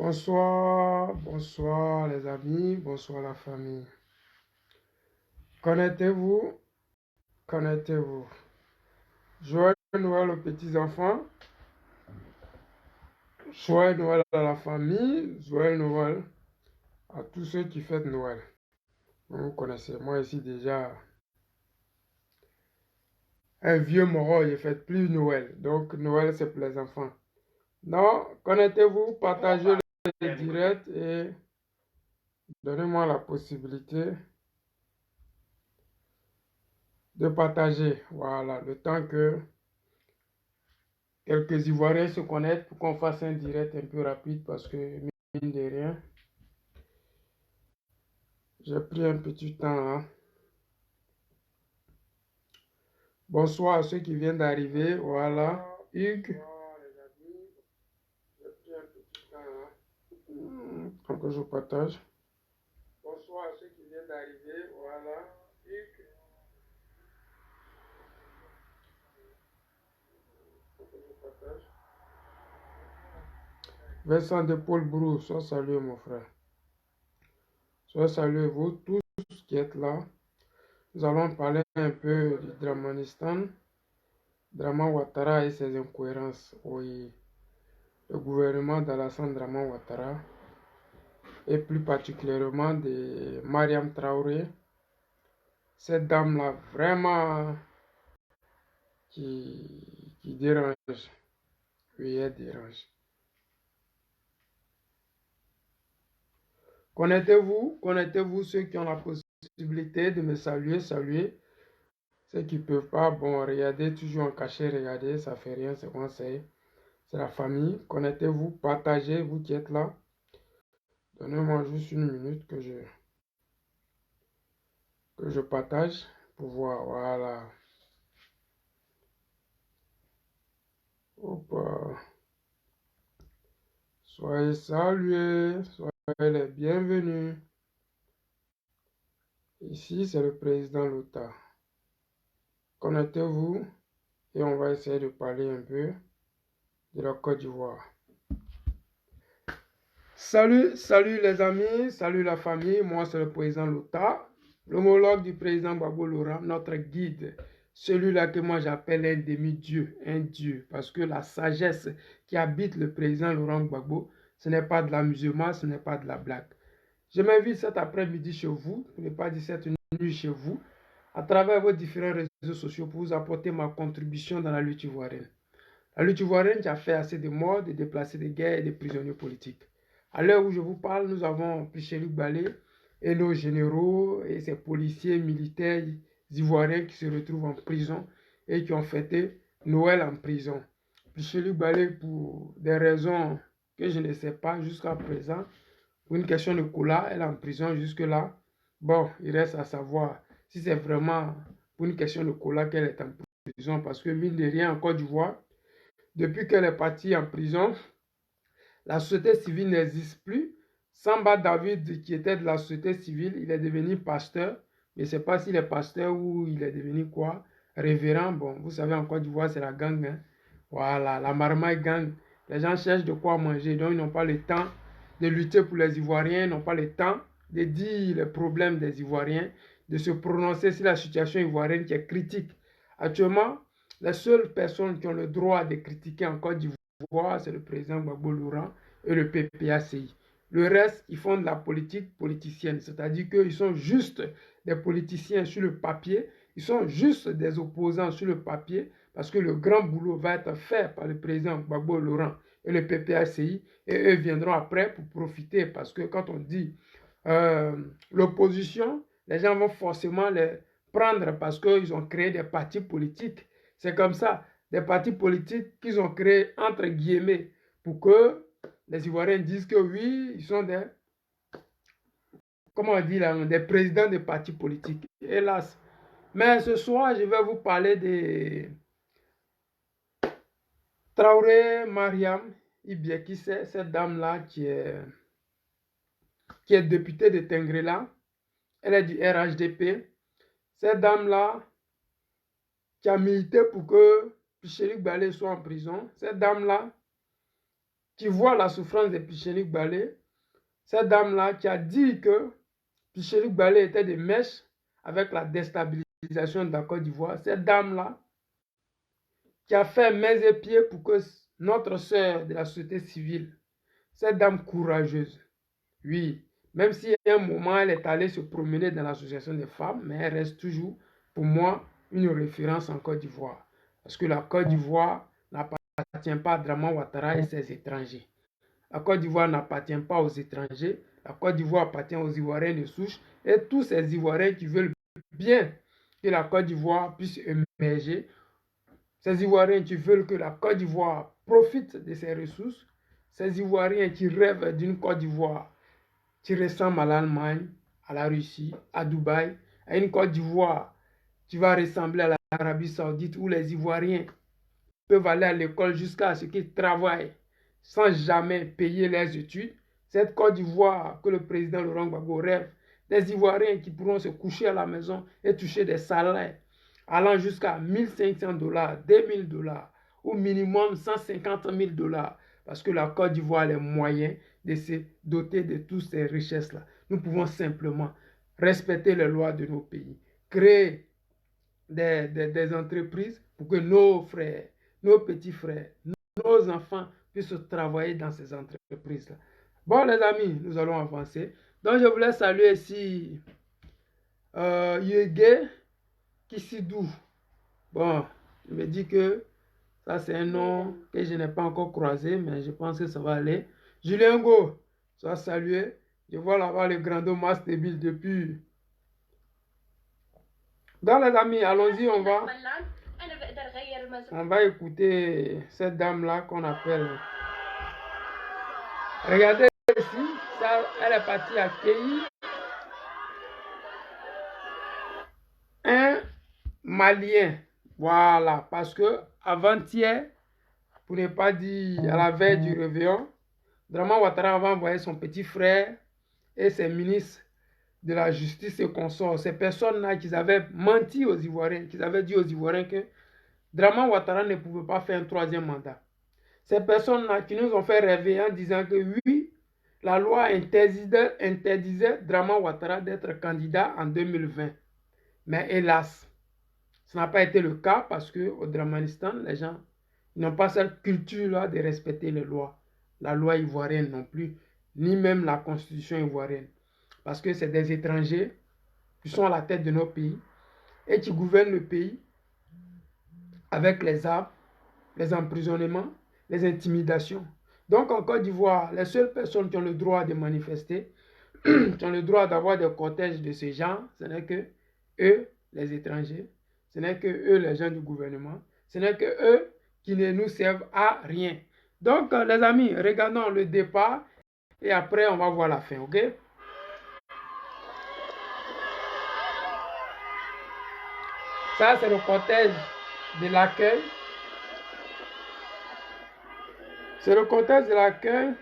Bonsoir, bonsoir les amis, bonsoir la famille. Connectez-vous, connectez-vous. Joyeux Noël aux petits-enfants, joyeux Noël à la famille, joyeux Noël à tous ceux qui fêtent Noël. Vous connaissez, moi ici déjà, un vieux moro, je ne fête plus Noël. Donc Noël c'est pour les enfants. Non, connectez-vous, partagez le direct et donnez-moi la possibilité de partager. Voilà, le temps que quelques Ivoiriens se connectent pour qu'on fasse un direct un peu rapide parce que, mine de rien, j'ai pris un petit temps. Hein. Bonsoir à ceux qui viennent d'arriver. Voilà. Hugues. J'ai pris un petit temps. Hein. Donc je partage. Bonsoir à ceux qui viennent d'arriver. Voilà. Hugues. Donc je partage. Vincent de Paul Brou, sois salué mon frère. Sois salué vous tous qui êtes là. Nous allons parler un peu du Dramanistan. Draman Ouattara et ses incohérences. Oui, le gouvernement d'Alassane Draman Ouattara et plus particulièrement de Mariam Traoré. Cette dame-là vraiment qui dérange. Oui, elle dérange. Connectez-vous ceux qui ont la possibilité de me saluer. Ceux qui ne peuvent pas, bon, regardez toujours en cachet, regardez, ça fait rien, c'est conseil. C'est la famille. Connectez-vous, partagez, vous qui êtes là. Donnez-moi juste une minute que je partage pour voir. Voilà. Hop. Soyez salués, soyez les bienvenus. Ici, c'est le président Lota. Connectez-vous et on va essayer de parler un peu de la Côte d'Ivoire. Salut les amis, salut la famille. Moi, c'est le président Lota, l'homologue du président Gbagbo Laurent, notre guide. Celui-là que moi j'appelle un demi-dieu, un dieu. Parce que la sagesse qui habite le président Laurent Gbagbo, ce n'est pas de l'amusement, ce n'est pas de la blague. Je m'invite cet après-midi chez vous, pour ne pas dire cette nuit chez vous, à travers vos différents réseaux sociaux pour vous apporter ma contribution dans la lutte ivoirienne. La lutte ivoirienne qui a fait assez de morts, de déplacés de guerre et de prisonniers politiques. À l'heure où je vous parle, nous avons Piché-Luc Balé et nos généraux et ces policiers militaires ivoiriens qui se retrouvent en prison et qui ont fêté Noël en prison. Piché-Luc Balé, pour des raisons que je ne sais pas jusqu'à présent, pour une question de cola, elle est en prison jusque-là. Bon, il reste à savoir si c'est vraiment pour une question de cola qu'elle est en prison. Parce que mine de rien, en Côte d'Ivoire, depuis qu'elle est partie en prison, la société civile n'existe plus. Samba David, qui était de la société civile, il est devenu pasteur. Mais je ne sais pas s'il est pasteur ou il est devenu quoi. Révérend. Bon, vous savez, en Côte d'Ivoire, c'est la gang. Hein. Voilà, la marmaille gang. Les gens cherchent de quoi manger. Donc, ils n'ont pas le temps de lutter pour les Ivoiriens. Ils n'ont pas le temps de dire les problèmes des Ivoiriens, de se prononcer sur la situation ivoirienne qui est critique. Actuellement, les seules personnes qui ont le droit de critiquer en Côte d'Ivoire, c'est le président Gbagbo Laurent et le PPACI. Le reste, ils font de la politique politicienne, c'est-à-dire qu'ils sont juste des politiciens sur le papier, ils sont juste des opposants sur le papier, parce que le grand boulot va être fait par le président Gbagbo Laurent et le PPACI, et eux viendront après pour profiter, parce que quand on dit l'opposition, les gens vont forcément les prendre parce qu'ils ont créé des partis politiques. C'est comme ça, des partis politiques qu'ils ont créés entre guillemets pour que les Ivoiriens disent que oui, ils sont des, comment on dit là, des présidents de partis politiques. Hélas. Mais ce soir, je vais vous parler de Traoré Mariam Ibia, qui c'est cette dame-là qui est députée de Tengrela. Elle est du RHDP. Cette dame-là qui a milité pour que Piché-Luc Balé soit en prison. Cette dame-là qui voit la souffrance de Piché-Luc Balé, cette dame-là qui a dit que Piché-Luc Balé était des mèches avec la déstabilisation de la Côte d'Ivoire, cette dame-là qui a fait mains et pieds pour que notre sœur de la société civile, cette dame courageuse, oui, même si à un moment elle est allée se promener dans l'association des femmes, mais elle reste toujours, pour moi, une référence en Côte d'Ivoire. Parce que la Côte d'Ivoire n'appartient pas à Draman Ouattara et ses étrangers. La Côte d'Ivoire n'appartient pas aux étrangers. La Côte d'Ivoire appartient aux Ivoiriens de souche et tous ces Ivoiriens qui veulent bien que la Côte d'Ivoire puisse émerger. Ces Ivoiriens qui veulent que la Côte d'Ivoire profite de ses ressources. Ces Ivoiriens qui rêvent d'une Côte d'Ivoire qui ressemble à l'Allemagne, à la Russie, à Dubaï, à une Côte d'Ivoire qui va ressembler à l'Arabie Saoudite où les Ivoiriens peuvent aller à l'école jusqu'à ce qu'ils travaillent sans jamais payer leurs études. Cette Côte d'Ivoire que le président Laurent Gbagbo rêve, des Ivoiriens qui pourront se coucher à la maison et toucher des salaires allant jusqu'à 1500 $, 2000 $, au minimum 150 000 $, parce que la Côte d'Ivoire a les moyens de se doter de toutes ces richesses-là. Nous pouvons simplement respecter les lois de nos pays, créer des entreprises pour que nos frères, nos petits frères, nos enfants puissent travailler dans ces entreprises-là. Bon, les amis, nous allons avancer. Donc, je voulais saluer ici Yege Kisidou. Bon, je me dis que ça, c'est un nom que je n'ai pas encore croisé, mais je pense que ça va aller. Julien Go, sois salué. Je vois là-bas le grand Mas Débile depuis. Donc, les amis, allons-y, on va écouter cette dame-là qu'on appelle. Regardez ici, ça, elle est partie accueillir un Malien. Voilà, parce que avant-hier, pour ne pas dire à la veille du réveillon, Draman Ouattara va envoyer son petit frère et ses ministres de la justice et consorts, ces personnes-là qui avaient menti aux Ivoiriens, qui avaient dit aux Ivoiriens que Draman Ouattara ne pouvait pas faire un troisième mandat. Ces personnes-là qui nous ont fait rêver en disant que oui, la loi interdisait Draman Ouattara d'être candidat en 2020. Mais hélas, ce n'a pas été le cas parce qu'au Dramanistan, les gens n'ont pas cette culture-là de respecter les lois. La loi ivoirienne non plus, ni même la constitution ivoirienne. Parce que c'est des étrangers qui sont à la tête de nos pays et qui gouvernent le pays avec les armes, les emprisonnements, les intimidations. Donc en Côte d'Ivoire, les seules personnes qui ont le droit de manifester, qui ont le droit d'avoir des cortèges de ce genre, ce n'est que eux, les étrangers, ce n'est que eux, les gens du gouvernement, ce n'est que eux qui ne nous servent à rien. Donc les amis, regardons le départ et après on va voir la fin, ok? Ça, c'est le cortège de l'accueil. C'est le cortège de l'accueil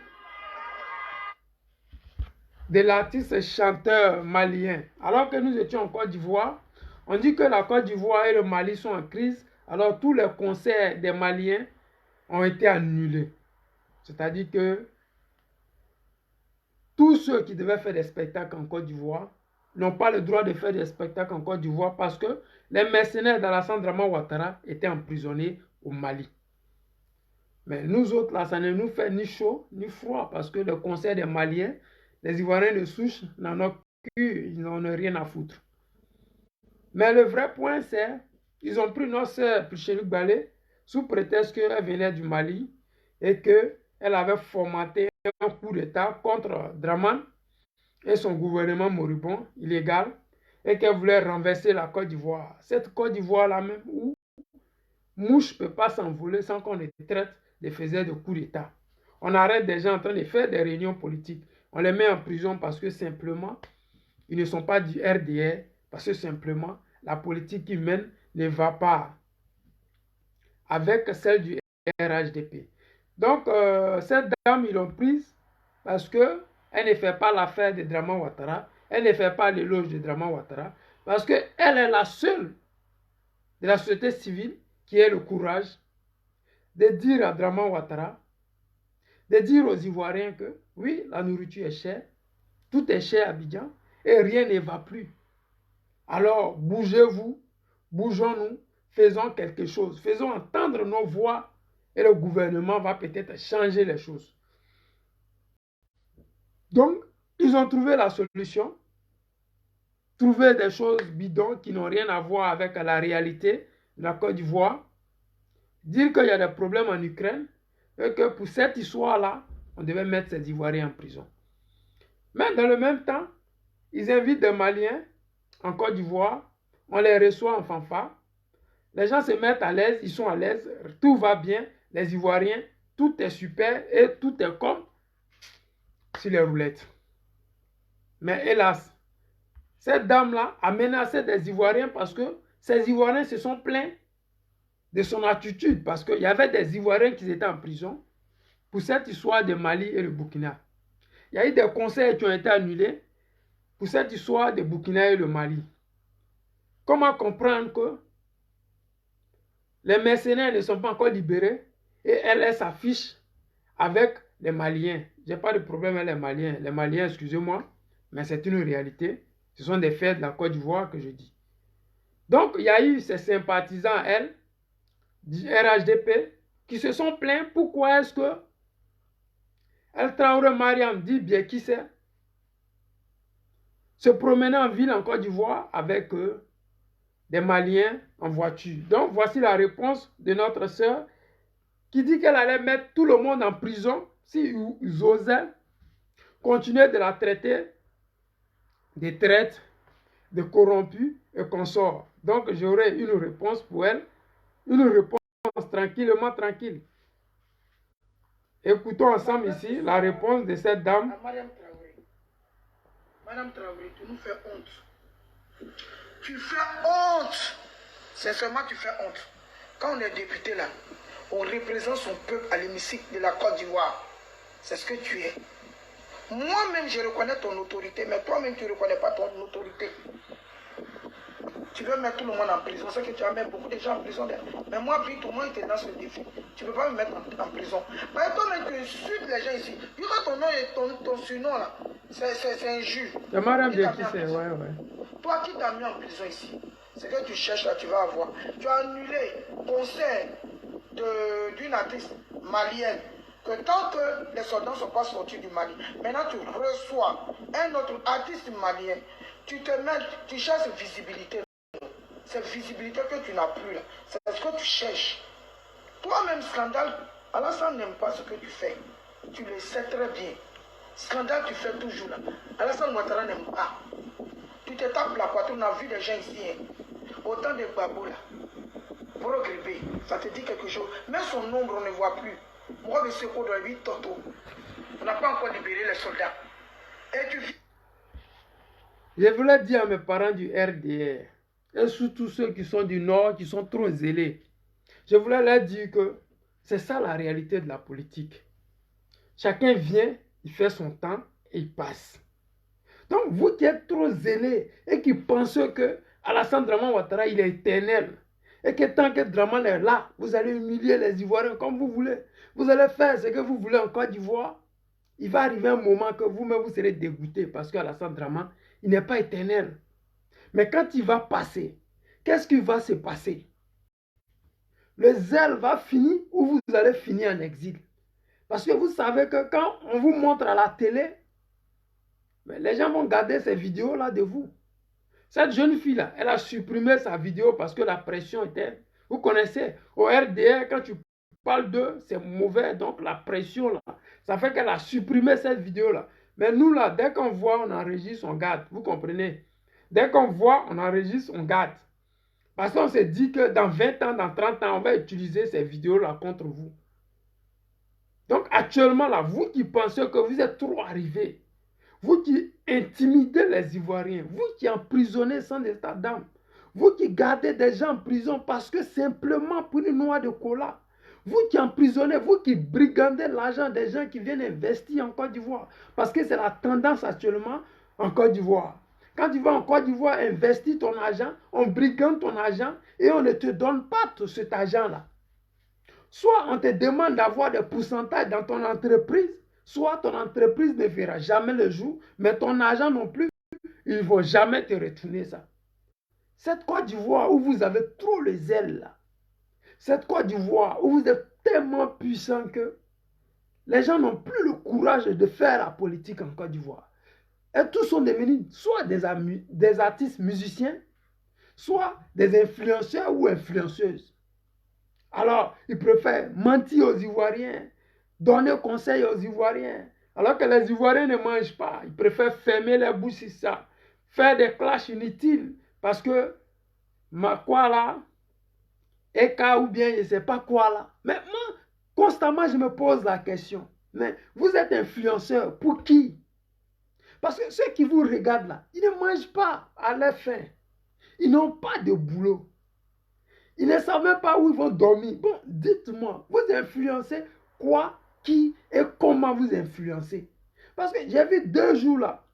de l'artiste chanteur malien. Alors que nous étions en Côte d'Ivoire, on dit que la Côte d'Ivoire et le Mali sont en crise. Alors tous les concerts des Maliens ont été annulés. C'est-à-dire que tous ceux qui devaient faire des spectacles en Côte d'Ivoire n'ont pas le droit de faire des spectacles en Côte d'Ivoire parce que les mercenaires d'Alassane Draman Ouattara étaient emprisonnés au Mali. Mais nous autres, là, ça ne nous fait ni chaud ni froid parce que le concert des Maliens, les Ivoiriens de souche n'en ont ils n'en ont rien à foutre. Mais le vrai point, c'est qu'ils ont pris notre sœur Piché-Luc Balé sous prétexte qu'elle venait du Mali et qu'elle avait formaté un coup d'État contre Draman et son gouvernement moribond, illégal, et qu'elle voulait renverser la Côte d'Ivoire. Cette Côte d'Ivoire-là même où mouche ne peut pas s'envoler sans qu'on les traite de faiseurs de coups d'État. On arrête des gens en train de faire des réunions politiques. On les met en prison parce que simplement, ils ne sont pas du RDR, parce que simplement, la politique qu'ils mènent ne va pas avec celle du RHDP. Donc, cette dame, ils l'ont prise parce qu'elle ne fait pas l'affaire de Draman Ouattara, elle ne fait pas l'éloge de Draman Ouattara, parce qu'elle est la seule de la société civile qui ait le courage de dire à Draman Ouattara de dire aux Ivoiriens que oui, la nourriture est chère, tout est cher à Abidjan et rien ne va plus. Alors, bougez-vous, bougeons-nous, faisons quelque chose, faisons entendre nos voix et le gouvernement va peut-être changer les choses. Donc, ils ont trouvé la solution, trouver des choses bidons qui n'ont rien à voir avec la réalité de la Côte d'Ivoire, dire qu'il y a des problèmes en Ukraine et que pour cette histoire-là, on devait mettre ces Ivoiriens en prison. Mais dans le même temps, ils invitent des Maliens en Côte d'Ivoire, on les reçoit en fanfare, les gens se mettent à l'aise, ils sont à l'aise, tout va bien, les Ivoiriens, tout est super et tout est comme sur les roulettes. Mais hélas, cette dame-là a menacé des Ivoiriens parce que ces Ivoiriens se sont plaints de son attitude parce qu'il y avait des Ivoiriens qui étaient en prison pour cette histoire de Mali et le Burkina. Il y a eu des conseils qui ont été annulés pour cette histoire de Burkina et le Mali. Comment comprendre que les mercenaires ne sont pas encore libérés et elle s'affiche avec les Maliens? Je n'ai pas de problème avec les Maliens. Les Maliens, excusez-moi, mais c'est une réalité. Ce sont des faits de la Côte d'Ivoire que je dis. Donc, il y a eu ces sympathisants, elle, du RHDP, qui se sont plaints. Pourquoi est-ce que El Traoré Mariam dit bien qui c'est, se promenait en ville en Côte d'Ivoire avec des Maliens en voiture. Donc, voici la réponse de notre sœur qui dit qu'elle allait mettre tout le monde en prison si ils osaient continuer de la traiter de traite, de corrompus et consorts. Donc, j'aurai une réponse pour elle, une réponse tranquillement tranquille. Écoutons ensemble ici la réponse de cette dame. Madame Traoré, tu nous fais honte. Tu fais honte. Sincèrement, tu fais honte. Quand on est député là, on représente son peuple à l'hémicycle de la Côte d'Ivoire. C'est ce que tu es. Moi-même, je reconnais ton autorité, mais toi-même, tu ne reconnais pas ton autorité. Tu veux mettre tout le monde en prison. C'est que tu vas mettre beaucoup de gens en prison. Mais moi, puis tout le monde était dans ce défi. Tu ne peux pas me mettre en prison. Mais toi-même, tu insultes les gens ici. Tu vois ton nom et ton surnom là. C'est injure. Le madame de qui c'est, ouais. Toi qui t'as mis en prison ici, ce que tu cherches là, tu vas avoir. Tu as annulé le concert d'une artiste malienne. Que tant que les soldats ne sont pas sortis du Mali, maintenant tu reçois un autre artiste malien. Tu te mets, tu cherches visibilité. Cette visibilité que tu n'as plus là, c'est ce que tu cherches. Toi-même, Scandale, Alassane n'aime pas ce que tu fais. Tu le sais très bien. Scandale, tu fais toujours là. Alassane Ouattara n'aime pas. Tu te tapes la poitrine, on a vu des gens ici. Hein. Autant de babou là. Pour regretter, ça te dit quelque chose. Même son nombre, on ne voit plus. Moi, le secours de 8 toto. On n'a pas encore libéré les soldats. Et tu... Je voulais dire à mes parents du RDR, et surtout ceux qui sont du Nord, qui sont trop zélés, je voulais leur dire que c'est ça la réalité de la politique. Chacun vient, il fait son temps et il passe. Donc vous qui êtes trop zélés et qui pensez que Alassane Draman Ouattara, il est éternel, et que tant que Draman est là, vous allez humilier les Ivoiriens comme vous voulez. Vous allez faire ce que vous voulez en Côte d'Ivoire. Il va arriver un moment que vous-même vous serez dégoûté parce qu'Alassane Draman, il n'est pas éternel. Mais quand il va passer, qu'est-ce qui va se passer? Le zèle va finir ou vous allez finir en exil. Parce que vous savez que quand on vous montre à la télé, les gens vont garder ces vidéos-là de vous. Cette jeune fille-là, elle a supprimé sa vidéo parce que la pression était... Vous connaissez, au RDR, quand tu parles d'eux, c'est mauvais. Donc la pression, là, ça fait qu'elle a supprimé cette vidéo-là. Mais nous, là, dès qu'on voit, on enregistre, on garde. Vous comprenez? Dès qu'on voit, on enregistre, on garde. Parce qu'on se dit que dans 20 ans, dans 30 ans, on va utiliser ces vidéos-là contre vous. Donc actuellement, là, vous qui pensez que vous êtes trop arrivés, vous qui intimidez les Ivoiriens, vous qui emprisonnez sans état d'âme, vous qui gardez des gens en prison parce que simplement pour une noix de cola, vous qui emprisonnez, vous qui brigandez l'argent des gens qui viennent investir en Côte d'Ivoire, parce que c'est la tendance actuellement en Côte d'Ivoire. Quand tu vas en Côte d'Ivoire investir ton argent, on brigande ton argent et on ne te donne pas tout cet argent-là. soit on te demande d'avoir des pourcentages dans ton entreprise, soit ton entreprise ne verra jamais le jour, mais ton argent non plus, ils ne vont jamais te retourner ça. Cette Côte d'Ivoire où vous avez trop les ailes là, cette Côte d'Ivoire où vous êtes tellement puissant que les gens n'ont plus le courage de faire la politique en Côte d'Ivoire. Et tous sont devenus soit des artistes musiciens, soit des influenceurs ou influenceuses. Alors, ils préfèrent mentir aux Ivoiriens, donner conseil aux Ivoiriens, alors que les Ivoiriens ne mangent pas. Ils préfèrent fermer les bouches sur ça, faire des clashs inutiles, parce que quoi là, Eka ou bien je ne sais pas quoi là. Mais moi, constamment, je me pose la question, mais vous êtes influenceur pour qui? Parce que ceux qui vous regardent là, ils ne mangent pas à leur faim. Ils n'ont pas de boulot. Ils ne savent même pas où ils vont dormir. Bon, dites-moi, vous influencez quoi, qui et comment vous influencez? Parce que j'ai vu 2 jours là,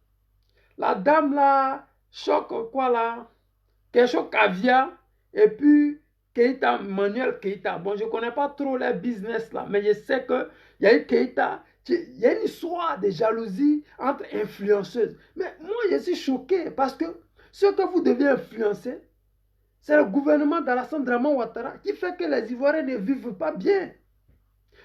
la dame là, choc quoi là, quelque chose caviar, et puis Keïta, Manuel Keïta. Bon, je ne connais pas trop les business là, mais je sais qu'il y a eu Keïta, il y a une histoire de jalousie entre influenceuses. Mais moi, je suis choqué parce que ce que vous devez influencer, c'est le gouvernement d'Alassane Draman Ouattara qui fait que les Ivoiriens ne vivent pas bien.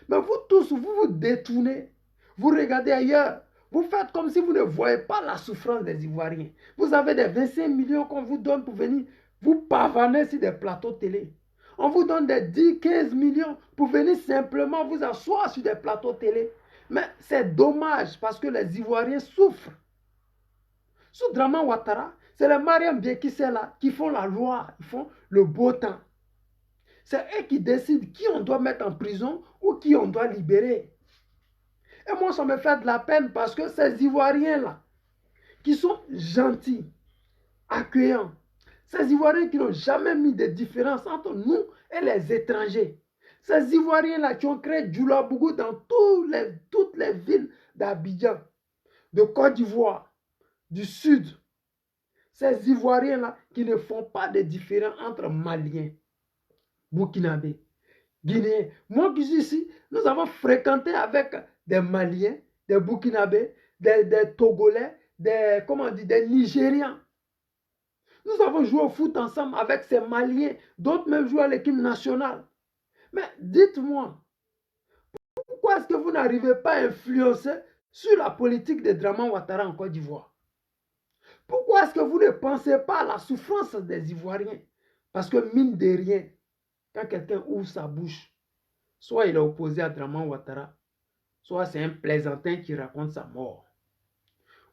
Mais vous tous, vous vous détournez. Vous regardez ailleurs. Vous faites comme si vous ne voyez pas la souffrance des Ivoiriens. Vous avez des 25 millions qu'on vous donne pour venir vous pavaner sur des plateaux télé. On vous donne des 10, 15 millions pour venir simplement vous asseoir sur des plateaux télé. Mais c'est dommage parce que les Ivoiriens souffrent. Sous Draman Ouattara, c'est les Mariam Biekissé là qui font la loi, ils font le beau temps. C'est eux qui décident qui on doit mettre en prison ou qui on doit libérer. Et moi, ça me fait de la peine parce que ces Ivoiriens-là, qui sont gentils, accueillants, ces Ivoiriens qui n'ont jamais mis de différence entre nous et les étrangers, ces Ivoiriens-là qui ont créé Djoulabougou dans toutes les villes d'Abidjan, de Côte d'Ivoire, du Sud, ces Ivoiriens-là qui ne font pas de différence entre Maliens, Burkinabés, Guinéens. Moi qui suis ici, nous avons fréquenté avec des Maliens, des Burkinabés, des Togolais, des Nigérians. Nous avons joué au foot ensemble avec ces Maliens, d'autres même jouent à l'équipe nationale. Mais dites-moi, pourquoi est-ce que vous n'arrivez pas à influencer sur la politique de Draman Ouattara en Côte d'Ivoire? Pourquoi est-ce que vous ne pensez pas à la souffrance des Ivoiriens? Parce que mine de rien, quand quelqu'un ouvre sa bouche, soit il est opposé à Draman Ouattara, soit c'est un plaisantin qui raconte sa mort.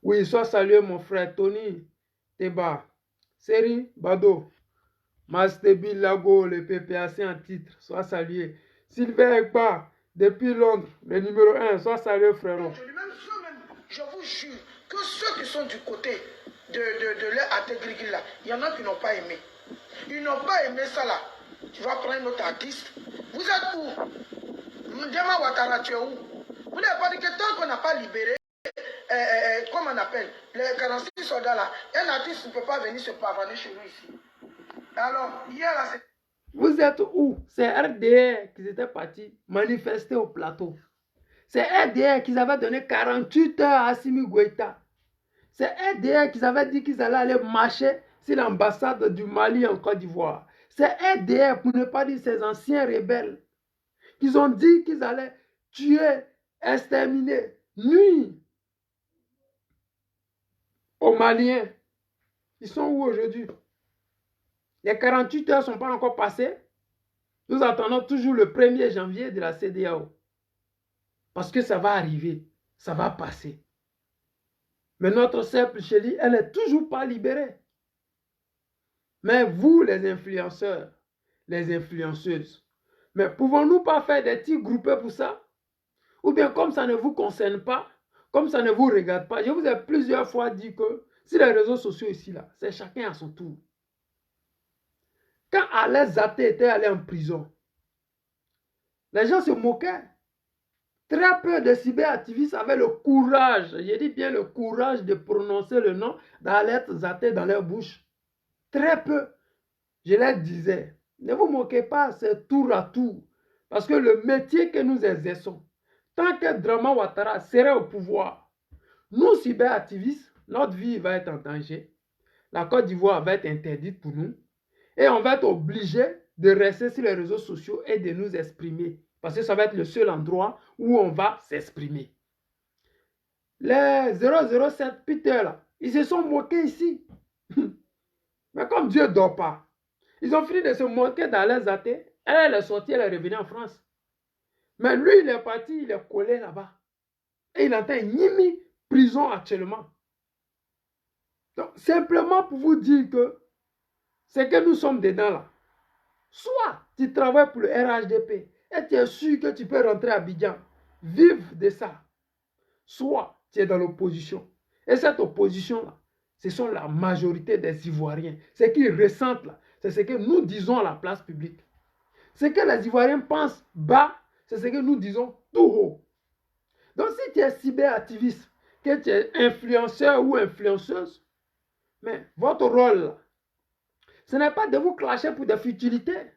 Oui, sois salué mon frère Tony Teba, Seri Bado, Mastebi Lago, le PPAC en titre, sois salué. Sylvain Ekpa, depuis Londres, le numéro 1, sois salué frérot. Je vous jure que ceux qui sont du côté de leur intégrité là, il y en a qui n'ont pas aimé. Ils n'ont pas aimé ça là. Tu vas prendre notre artiste. Vous êtes où? Draman Ouattara, tu es où? Vous n'avez pas dit que tant qu'on n'a pas libéré, comment on appelle, les 46 soldats là, un artiste ne peut pas venir se pavaner chez nous ici. Alors, hier là, c'est... Vous êtes où? C'est RDR qui étaient partis manifester au plateau. C'est RDR qui avaient donné 48 heures à Assimi Goïta. C'est RDR qui avaient dit qu'ils allaient aller marcher sur l'ambassade du Mali en Côte d'Ivoire. C'est RDR, pour ne pas dire ces anciens rebelles, qu'ils ont dit qu'ils allaient tuer, exterminer, nuire aux Maliens. Ils sont où aujourd'hui? Les 48 heures ne sont pas encore passées. Nous attendons toujours le 1er janvier de la CEDEAO. Parce que ça va arriver, ça va passer. Mais notre sœur Chélie, elle n'est toujours pas libérée. Mais vous, les influenceurs, les influenceuses, mais pouvons-nous pas faire des petits groupés pour ça? Ou bien comme ça ne vous concerne pas, comme ça ne vous regarde pas, je vous ai plusieurs fois dit que si les réseaux sociaux ici, là, c'est chacun à son tour. Quand Alain Zaté était allé en prison, les gens se moquaient. Très peu de cyberactivistes avaient le courage, je dis bien le courage de prononcer le nom d'Alain Zaté dans leur bouche. Très peu. Je leur disais, ne vous moquez pas, c'est tour à tour. Parce que le métier que nous exerçons, tant que Draman Ouattara serait au pouvoir, nous, cyberactivistes, notre vie va être en danger. La Côte d'Ivoire va être interdite pour nous. Et on va être obligé de rester sur les réseaux sociaux et de nous exprimer. Parce que ça va être le seul endroit où on va s'exprimer. Les 007 Peter, là, ils se sont moqués ici. Mais comme Dieu ne dort pas, ils ont fini de se moquer dans les athées. Elle est sortie, elle est revenue en France. Mais lui, il est parti, il est collé là-bas. Et il est en train de Nimi, prison actuellement. Donc, simplement pour vous dire que c'est que nous sommes dedans là. Soit tu travailles pour le RHDP et tu es sûr que tu peux rentrer à Abidjan, vivre de ça. Soit tu es dans l'opposition. Et cette opposition-là, ce sont la majorité des Ivoiriens. Ce qu'ils ressentent là, c'est ce que nous disons à la place publique. Ce que les Ivoiriens pensent bas, c'est ce que nous disons tout haut. Donc si tu es cyberactiviste, que tu es influenceur ou influenceuse, mais votre rôle là, ce n'est pas de vous clasher pour des futilités,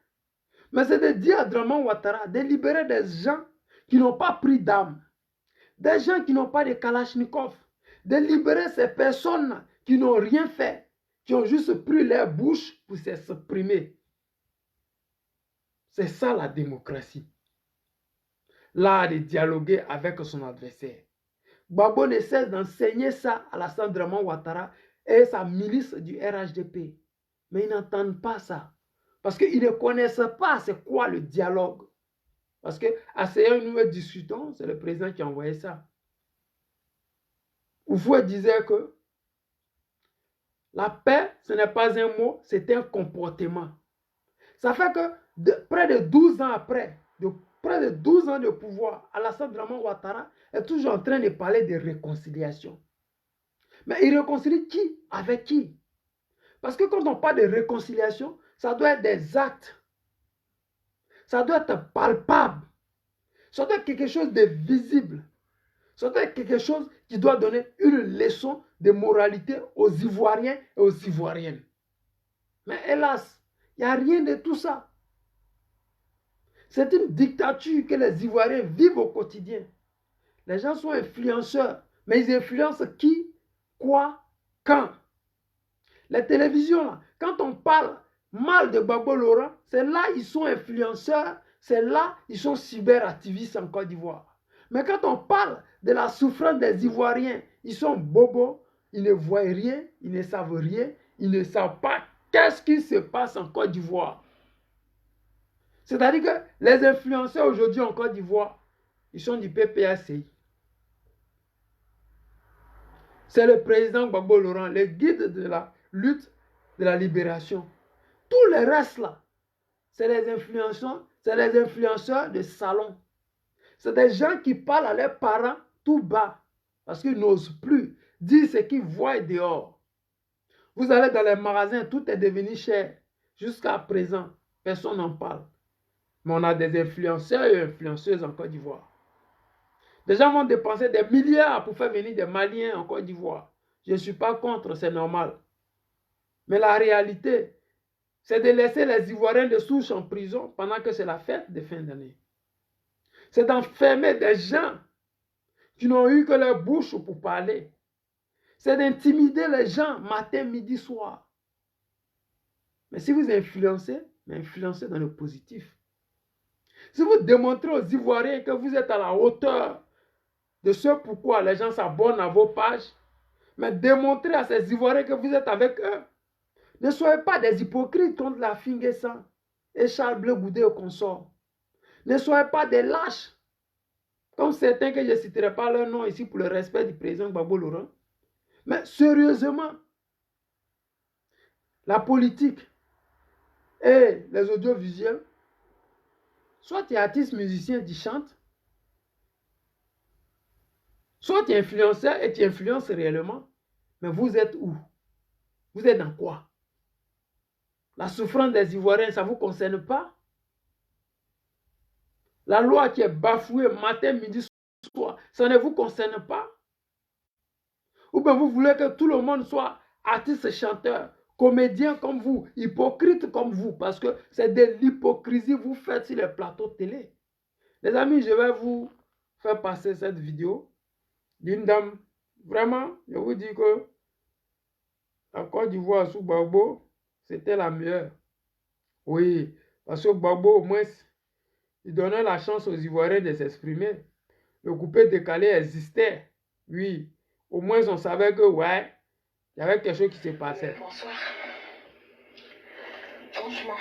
mais c'est de dire à Draman Ouattara de libérer des gens qui n'ont pas pris d'âme, des gens qui n'ont pas de Kalachnikov, de libérer ces personnes qui n'ont rien fait, qui ont juste pris leur bouche pour s'exprimer. C'est ça la démocratie. L'art de dialoguer avec son adversaire. Gbagbo ne cesse d'enseigner ça à la Draman Ouattara et sa milice du RHDP. Mais ils n'entendent pas ça. Parce qu'ils ne connaissent pas c'est quoi le dialogue. Parce que à CEU, nous discutons, c'est le président qui a envoyé ça. Oufoué disait que la paix, ce n'est pas un mot, c'est un comportement. Ça fait que près de 12 ans après, près de 12 ans de pouvoir, Alassane Draman Ouattara est toujours en train de parler de réconciliation. Mais il réconcilie qui? Avec qui? Parce que quand on parle de réconciliation, ça doit être des actes. Ça doit être palpable. Ça doit être quelque chose de visible. Ça doit être quelque chose qui doit donner une leçon de moralité aux Ivoiriens et aux Ivoiriennes. Mais hélas, il n'y a rien de tout ça. C'est une dictature que les Ivoiriens vivent au quotidien. Les gens sont influenceurs, mais ils influencent qui, quoi, quand. Les télévisions, là, quand on parle mal de Gbagbo Laurent, c'est là ils sont influenceurs, c'est là ils sont cyberactivistes en Côte d'Ivoire. Mais quand on parle de la souffrance des Ivoiriens, ils sont bobos, ils ne voient rien, ils ne savent rien, ils ne savent pas qu'est-ce qui se passe en Côte d'Ivoire. C'est-à-dire que les influenceurs aujourd'hui en Côte d'Ivoire, ils sont du PPACI. C'est le président Gbagbo Laurent, le guide de la lutte de la libération. Tous les restes là, c'est les influenceurs de salon. C'est des gens qui parlent à leurs parents tout bas parce qu'ils n'osent plus dire ce qu'ils voient dehors. Vous allez dans les magasins, tout est devenu cher. Jusqu'à présent, personne n'en parle. Mais on a des influenceurs et influenceuses en Côte d'Ivoire. Des gens vont dépenser des milliards pour faire venir des Maliens en Côte d'Ivoire. Je ne suis pas contre, c'est normal. Mais la réalité, c'est de laisser les Ivoiriens de souche en prison pendant que c'est la fête de fin d'année. C'est d'enfermer des gens qui n'ont eu que leur bouche pour parler. C'est d'intimider les gens matin, midi, soir. Mais si vous influencez, mais influencez dans le positif. Si vous démontrez aux Ivoiriens que vous êtes à la hauteur de ce pourquoi les gens s'abonnent à vos pages, mais démontrez à ces Ivoiriens que vous êtes avec eux. Ne soyez pas des hypocrites contre la Finguessan et Charles Bleu Goudé au consort. Ne soyez pas des lâches, comme certains que je ne citerai pas leur nom ici pour le respect du président Gbagbo Laurent. Mais sérieusement, la politique et les audiovisuels, soit tu es artiste, musicien, tu chantes, soit tu es influenceur et tu influences réellement, mais vous êtes où? Vous êtes dans quoi? La souffrance des Ivoiriens, ça ne vous concerne pas? La loi qui est bafouée matin, midi, soir, ça ne vous concerne pas? Ou bien vous voulez que tout le monde soit artiste, chanteur, comédien comme vous, hypocrite comme vous, parce que c'est de l'hypocrisie que vous faites sur les plateaux de télé. Les amis, je vais vous faire passer cette vidéo d'une dame. Vraiment, je vous dis que la Côte d'Ivoire sous Gbagbo, c'était la meilleure. Oui, parce que Gbagbo, au moins, il donnait la chance aux Ivoiriens de s'exprimer. Le coupé décalé existait. Oui, au moins on savait que, ouais, il y avait quelque chose qui se passait. Bonsoir. Franchement,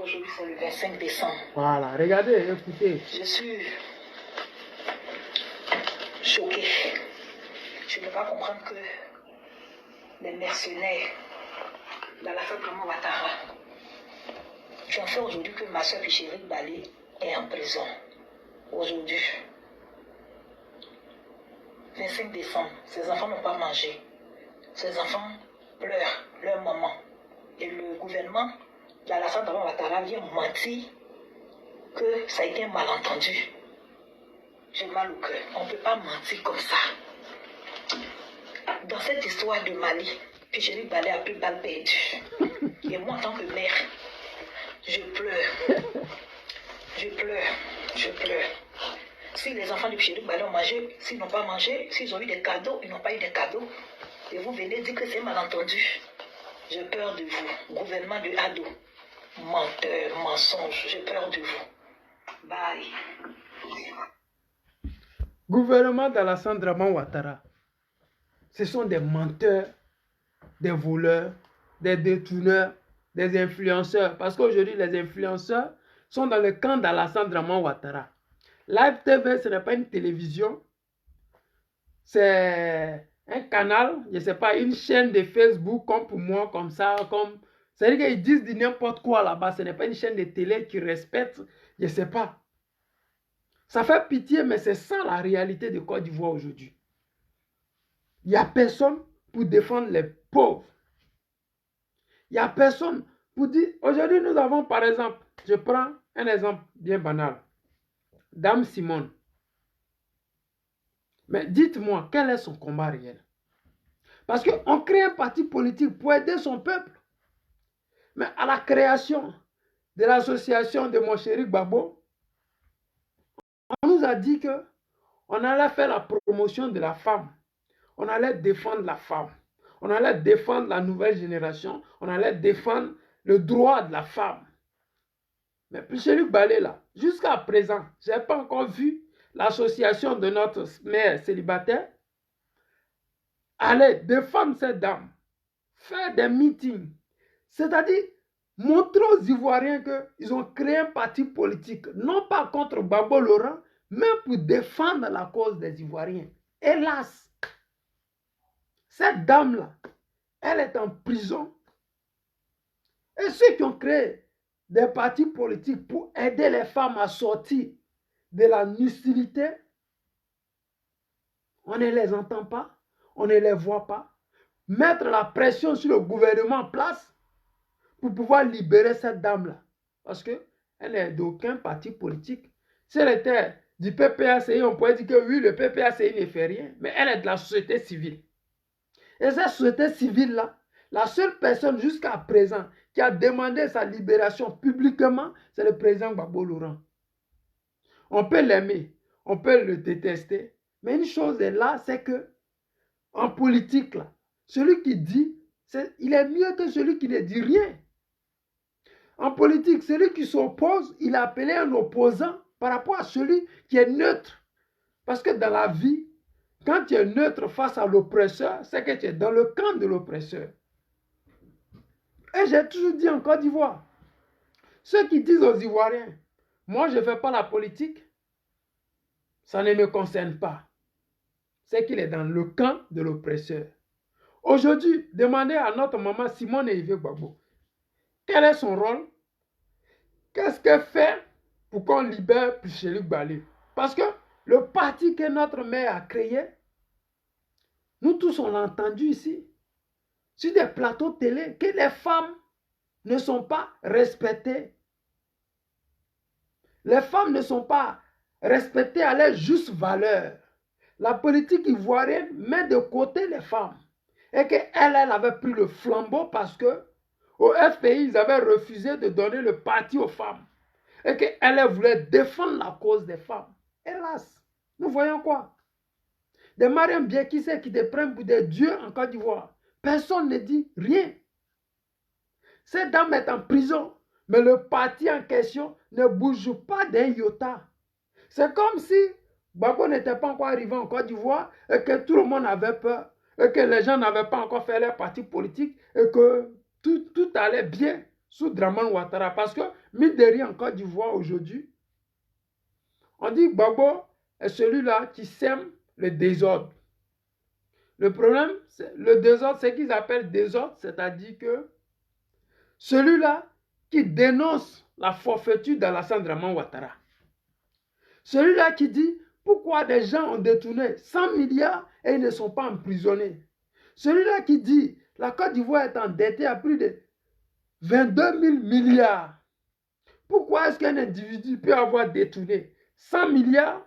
aujourd'hui c'est le 25 décembre. Voilà, regardez, écoutez. Je suis choquée. Je ne peux pas comprendre que les mercenaires dans l'affaire Clément Ouattara, j'en fais aujourd'hui que ma soeur Pichérique Balé est en prison. Aujourd'hui. 25 décembre, ces enfants n'ont pas mangé. Ces enfants pleurent leur maman. Et le gouvernement d'Alassane Ouattara vient mentir que ça a été un malentendu. J'ai mal au cœur. On ne peut pas mentir comme ça. Dans cette histoire de Mali, Pichérique Balé a pris balle perdue. Et moi, en tant que mère, je pleure. Je pleure. Je pleure. Si les enfants du Pichérique Balé ont mangé, s'ils n'ont pas mangé, s'ils ont eu des cadeaux, ils n'ont pas eu des cadeaux. Et vous venez dire que c'est malentendu. J'ai peur de vous. Gouvernement de Ado. Menteur, mensonge. J'ai peur de vous. Bye. Gouvernement d'Alassane Draman Ouattara. Ce sont des menteurs, des voleurs, des détourneurs, des influenceurs. Parce qu'aujourd'hui, les influenceurs sont dans le camp d'Alassane Draman Ouattara. Live TV, ce n'est pas une télévision. C'est un canal, je ne sais pas, une chaîne de Facebook comme pour moi, comme ça, comme... C'est-à-dire qu'ils disent de n'importe quoi là-bas. Ce n'est pas une chaîne de télé qui respecte, je ne sais pas. Ça fait pitié, mais c'est ça la réalité de Côte d'Ivoire aujourd'hui. Il n'y a personne pour défendre les pauvres. Il n'y a personne pour dire... Aujourd'hui, nous avons par exemple, je prends un exemple bien banal. Dame Simone. Mais dites-moi, quel est son combat réel? Parce qu'on crée un parti politique pour aider son peuple. Mais à la création de l'association de mon chéri Gbagbo, on nous a dit qu'on allait faire la promotion de la femme. On allait défendre la femme. On allait défendre la nouvelle génération. On allait défendre le droit de la femme. Mais chéri Balé là, jusqu'à présent, je n'ai pas encore vu l'association de notre mère célibataire aller défendre cette dame, faire des meetings, c'est-à-dire montrer aux Ivoiriens qu'ils ont créé un parti politique, non pas contre Gbagbo Laurent, mais pour défendre la cause des Ivoiriens. Hélas, cette dame-là, elle est en prison. Et ceux qui ont créé des partis politiques pour aider les femmes à sortir de la nocivité, on ne les entend pas, on ne les voit pas. Mettre la pression sur le gouvernement en place pour pouvoir libérer cette dame-là. Parce qu'elle n'est d'aucun parti politique. Si elle était du PPACI, on pourrait dire que oui, le PPACI ne fait rien. Mais elle est de la société civile. Et cette société civile-là, la seule personne jusqu'à présent qui a demandé sa libération publiquement, c'est le président Gbagbo Laurent. On peut l'aimer, on peut le détester. Mais une chose est là, c'est que en politique, là, celui qui dit, il est mieux que celui qui ne dit rien. En politique, celui qui s'oppose, il est appelé un opposant par rapport à celui qui est neutre. Parce que dans la vie, quand tu es neutre face à l'oppresseur, c'est que tu es dans le camp de l'oppresseur. Et j'ai toujours dit en Côte d'Ivoire, ceux qui disent aux Ivoiriens, moi je ne fais pas la politique, ça ne me concerne pas. C'est qu'il est dans le camp de l'oppresseur. Aujourd'hui, demandez à notre maman Simone Yves Gbagbo, quel est son rôle? Qu'est-ce qu'elle fait pour qu'on libère Pichérique Balé? Parce que le parti que notre mère a créé, nous tous on l'a entendu ici, sur des plateaux télé, que les femmes ne sont pas respectées. Les femmes ne sont pas respectées à leur juste valeur. La politique ivoirienne met de côté les femmes. Et qu'elle avait pris le flambeau parce que au FPI, ils avaient refusé de donner le parti aux femmes. et qu'elle voulait défendre la cause des femmes. Hélas, nous voyons quoi? Des Mariam bien qui te prennent pour des dieux en Côte d'Ivoire. Personne ne dit rien. Cette dame est en prison, mais le parti en question ne bouge pas d'un iota. C'est comme si Gbagbo n'était pas encore arrivé en Côte d'Ivoire et que tout le monde avait peur et que les gens n'avaient pas encore fait leur parti politique et que tout allait bien sous Dramane Ouattara. Parce que, mine de rien, en Côte d'Ivoire aujourd'hui, on dit que Gbagbo est celui-là qui sème le désordre. Le problème, le désordre, c'est qu'ils appellent désordre, c'est-à-dire que celui-là qui dénonce la forfaiture d'Alassane Dramane Ouattara. Celui-là qui dit pourquoi des gens ont détourné 100 milliards et ils ne sont pas emprisonnés. Celui-là qui dit la Côte d'Ivoire est endettée à plus de 22 000 milliards. Pourquoi est-ce qu'un individu peut avoir détourné 100 milliards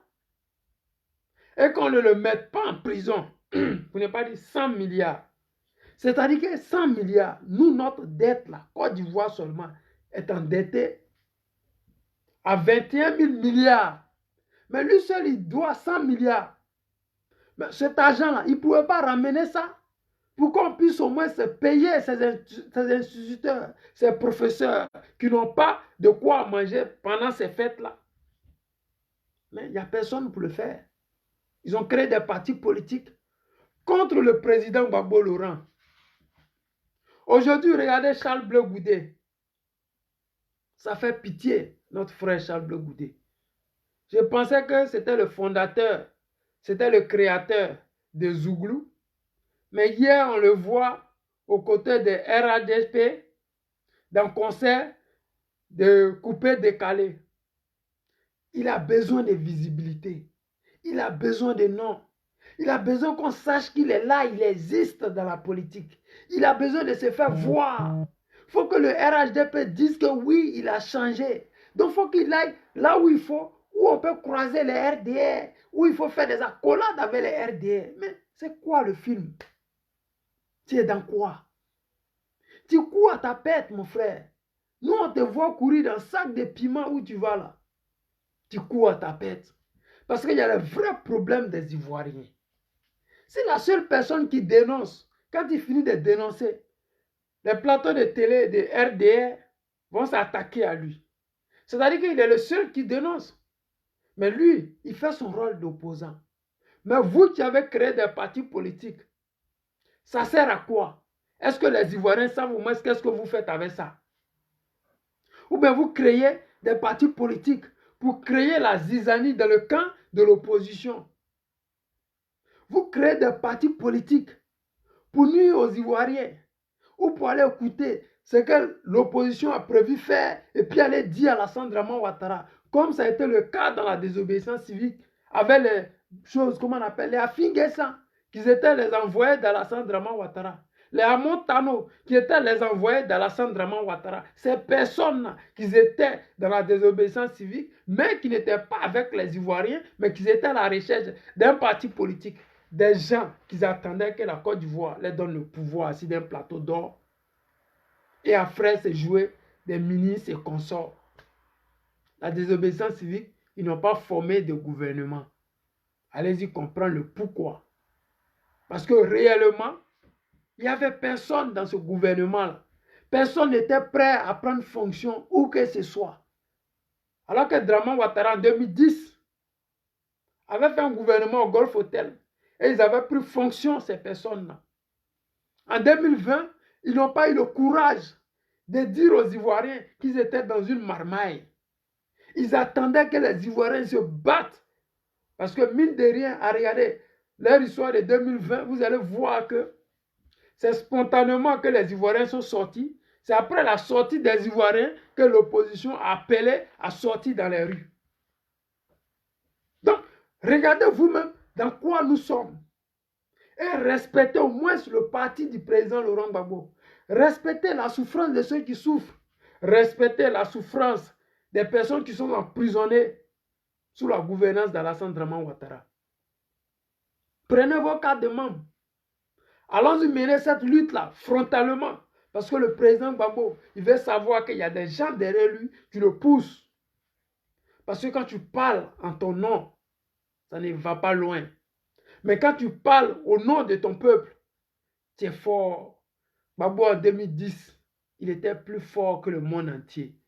et qu'on ne le mette pas en prison? Vous n'avez pas dit 100 milliards. C'est-à-dire que 100 milliards, nous, notre dette, la Côte d'Ivoire seulement, est endettée à 21 000 milliards. Mais lui seul, il doit 100 milliards. Mais cet argent-là, il ne pouvait pas ramener ça pour qu'on puisse au moins se payer ces instituteurs, ces professeurs qui n'ont pas de quoi manger pendant ces fêtes-là. Mais il n'y a personne pour le faire. Ils ont créé des partis politiques contre le président Gbagbo Laurent. Aujourd'hui, regardez Charles Blé Goudé. Ça fait pitié, notre frère Charles Blé Goudé. Je pensais que c'était le fondateur, c'était le créateur de Zouglou. Mais hier, on le voit aux côtés de RADP dans le concert de coupé décalé. Il a besoin de visibilité. Il a besoin de nom. Il a besoin qu'on sache qu'il est là, il existe dans la politique. Il a besoin de se faire voir. Il faut que le RHDP dise que oui, il a changé. Donc il faut qu'il aille là où il faut, où on peut croiser les RDR, où il faut faire des accolades avec les RDR. Mais c'est quoi le film? Tu es dans quoi? Tu cours à ta pète, mon frère. Nous, on te voit courir dans un sac de piment où tu vas là. Tu cours à ta pète. Parce qu'il y a le vrai problème des Ivoiriens. C'est la seule personne qui dénonce. Quand il finit de dénoncer, les plateaux de télé de RDR vont s'attaquer à lui. C'est-à-dire qu'il est le seul qui dénonce. Mais lui, il fait son rôle d'opposant. Mais vous qui avez créé des partis politiques, ça sert à quoi? Est-ce que les Ivoiriens savent au moins qu'est-ce que vous faites avec ça? Ou bien vous créez des partis politiques pour créer la zizanie dans le camp de l'opposition. Vous créez des partis politiques pour nuire aux Ivoiriens ou pour aller écouter ce que l'opposition a prévu faire et puis aller dire à Alassane Dramane Ouattara, comme ça a été le cas dans la désobéissance civique avec les choses, comment on appelle, les Afingessans, qui étaient les envoyés d'Alassane Dramane Ouattara. Les Amontano, qui étaient les envoyés d'Alassane Dramane Ouattara. Ces personnes qui étaient dans la désobéissance civique, mais qui n'étaient pas avec les Ivoiriens, mais qui étaient à la recherche d'un parti politique. Des gens qui attendaient que la Côte d'Ivoire leur donne le pouvoir assis d'un plateau d'or. Et après, c'est jouer des ministres et consorts. La désobéissance civique, ils n'ont pas formé de gouvernement. Allez-y comprendre le pourquoi. Parce que réellement, il n'y avait personne dans ce gouvernement-là. Personne n'était prêt à prendre fonction où que ce soit. Alors que Dramane Ouattara en 2010 avait fait un gouvernement au Golf Hotel. Et ils avaient pris fonction, ces personnes-là. En 2020, ils n'ont pas eu le courage de dire aux Ivoiriens qu'ils étaient dans une marmaille. Ils attendaient que les Ivoiriens se battent. Parce que mine de rien, à regarder leur histoire de 2020, vous allez voir que c'est spontanément que les Ivoiriens sont sortis. C'est après la sortie des Ivoiriens que l'opposition a appelé à sortir dans les rues. Donc, regardez vous-même dans quoi nous sommes. Et respectez au moins le parti du président Laurent Gbagbo. Respectez la souffrance de ceux qui souffrent. Respectez la souffrance des personnes qui sont emprisonnées sous la gouvernance d'Alassane Dramane Ouattara. Prenez vos cartes de membres. Allons-y mener cette lutte-là frontalement. Parce que le président Gbagbo, il veut savoir qu'il y a des gens derrière lui qui le poussent. Parce que quand tu parles en ton nom, ça ne va pas loin. Mais quand tu parles au nom de ton peuple, tu es fort. Gbagbo en 2010, il était plus fort que le monde entier.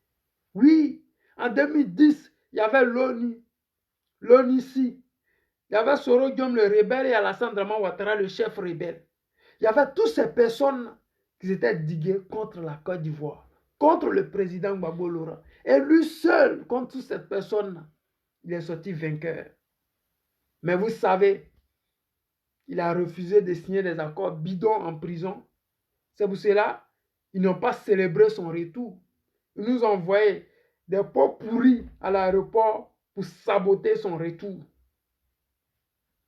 Oui, en 2010, il y avait l'ONU, l'ONUCI, il y avait Soro Guillaume le rebelle et Alassane Draman Ouattara le chef rebelle. Il y avait toutes ces personnes qui étaient diguées contre la Côte d'Ivoire, contre le président Gbagbo Laurent. Et lui seul, contre toutes ces personnes, il est sorti vainqueur. Mais vous savez, il a refusé de signer des accords bidons en prison. C'est pour cela qu'ils n'ont pas célébré son retour. Ils nous ont envoyé des pots pourris à l'aéroport pour saboter son retour.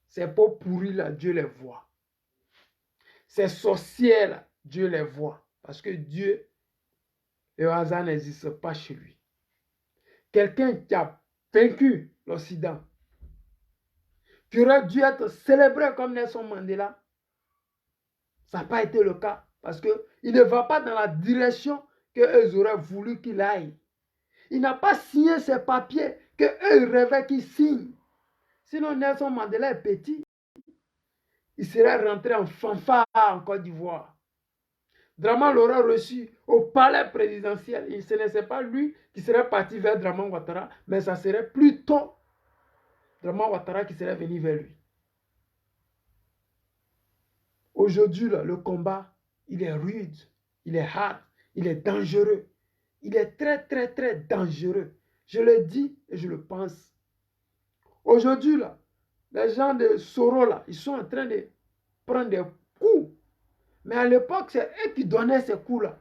Ces pots pourris là, Dieu les voit. Ces sorcières là, Dieu les voit. Parce que Dieu, le hasard n'existe pas chez lui. Quelqu'un qui a vaincu l'Occident, qui aurait dû être célébré comme Nelson Mandela, ça n'a pas été le cas. Parce qu'il ne va pas dans la direction qu'eux auraient voulu qu'il aille. Il n'a pas signé ces papiers qu'eux rêvaient qu'il signe. Sinon, Nelson Mandela est petit. Il serait rentré en fanfare en Côte d'Ivoire. Draman l'aurait reçu au palais présidentiel. Ce ne serait pas lui qui serait parti vers Draman Ouattara, mais ça serait plutôt Draman Ouattara qui serait venu vers lui. Aujourd'hui, le combat, il est rude, il est hard, il est dangereux. Il est très, très, très dangereux. Je le dis et je le pense. Aujourd'hui, les gens de Soro, ils sont en train de prendre des coups. Mais à l'époque, c'est eux qui donnaient ces coups-là.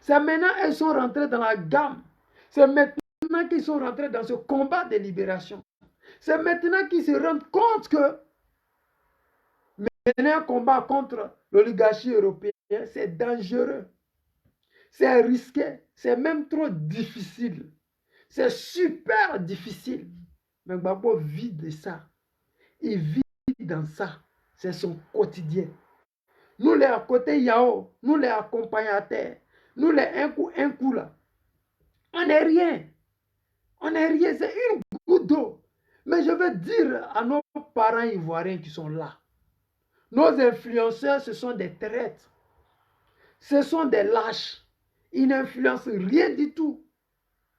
C'est maintenant qu'ils sont rentrés dans la gamme. C'est maintenant qu'ils sont rentrés dans ce combat de libération. C'est maintenant qu'ils se rendent compte que mener un combat contre l'oligarchie européenne, c'est dangereux. C'est risqué. C'est même trop difficile. C'est super difficile. Mais Gbagbo vit de ça. Il vit dans ça. C'est son quotidien. Nous les à côté Yao, nous les accompagnateurs, nous les un coup là. On n'est rien. On n'est rien. C'est une goutte d'eau. Mais je veux dire à nos parents ivoiriens qui sont là. Nos influenceurs, ce sont des traîtres. Ce sont des lâches. Ils n'influencent rien du tout.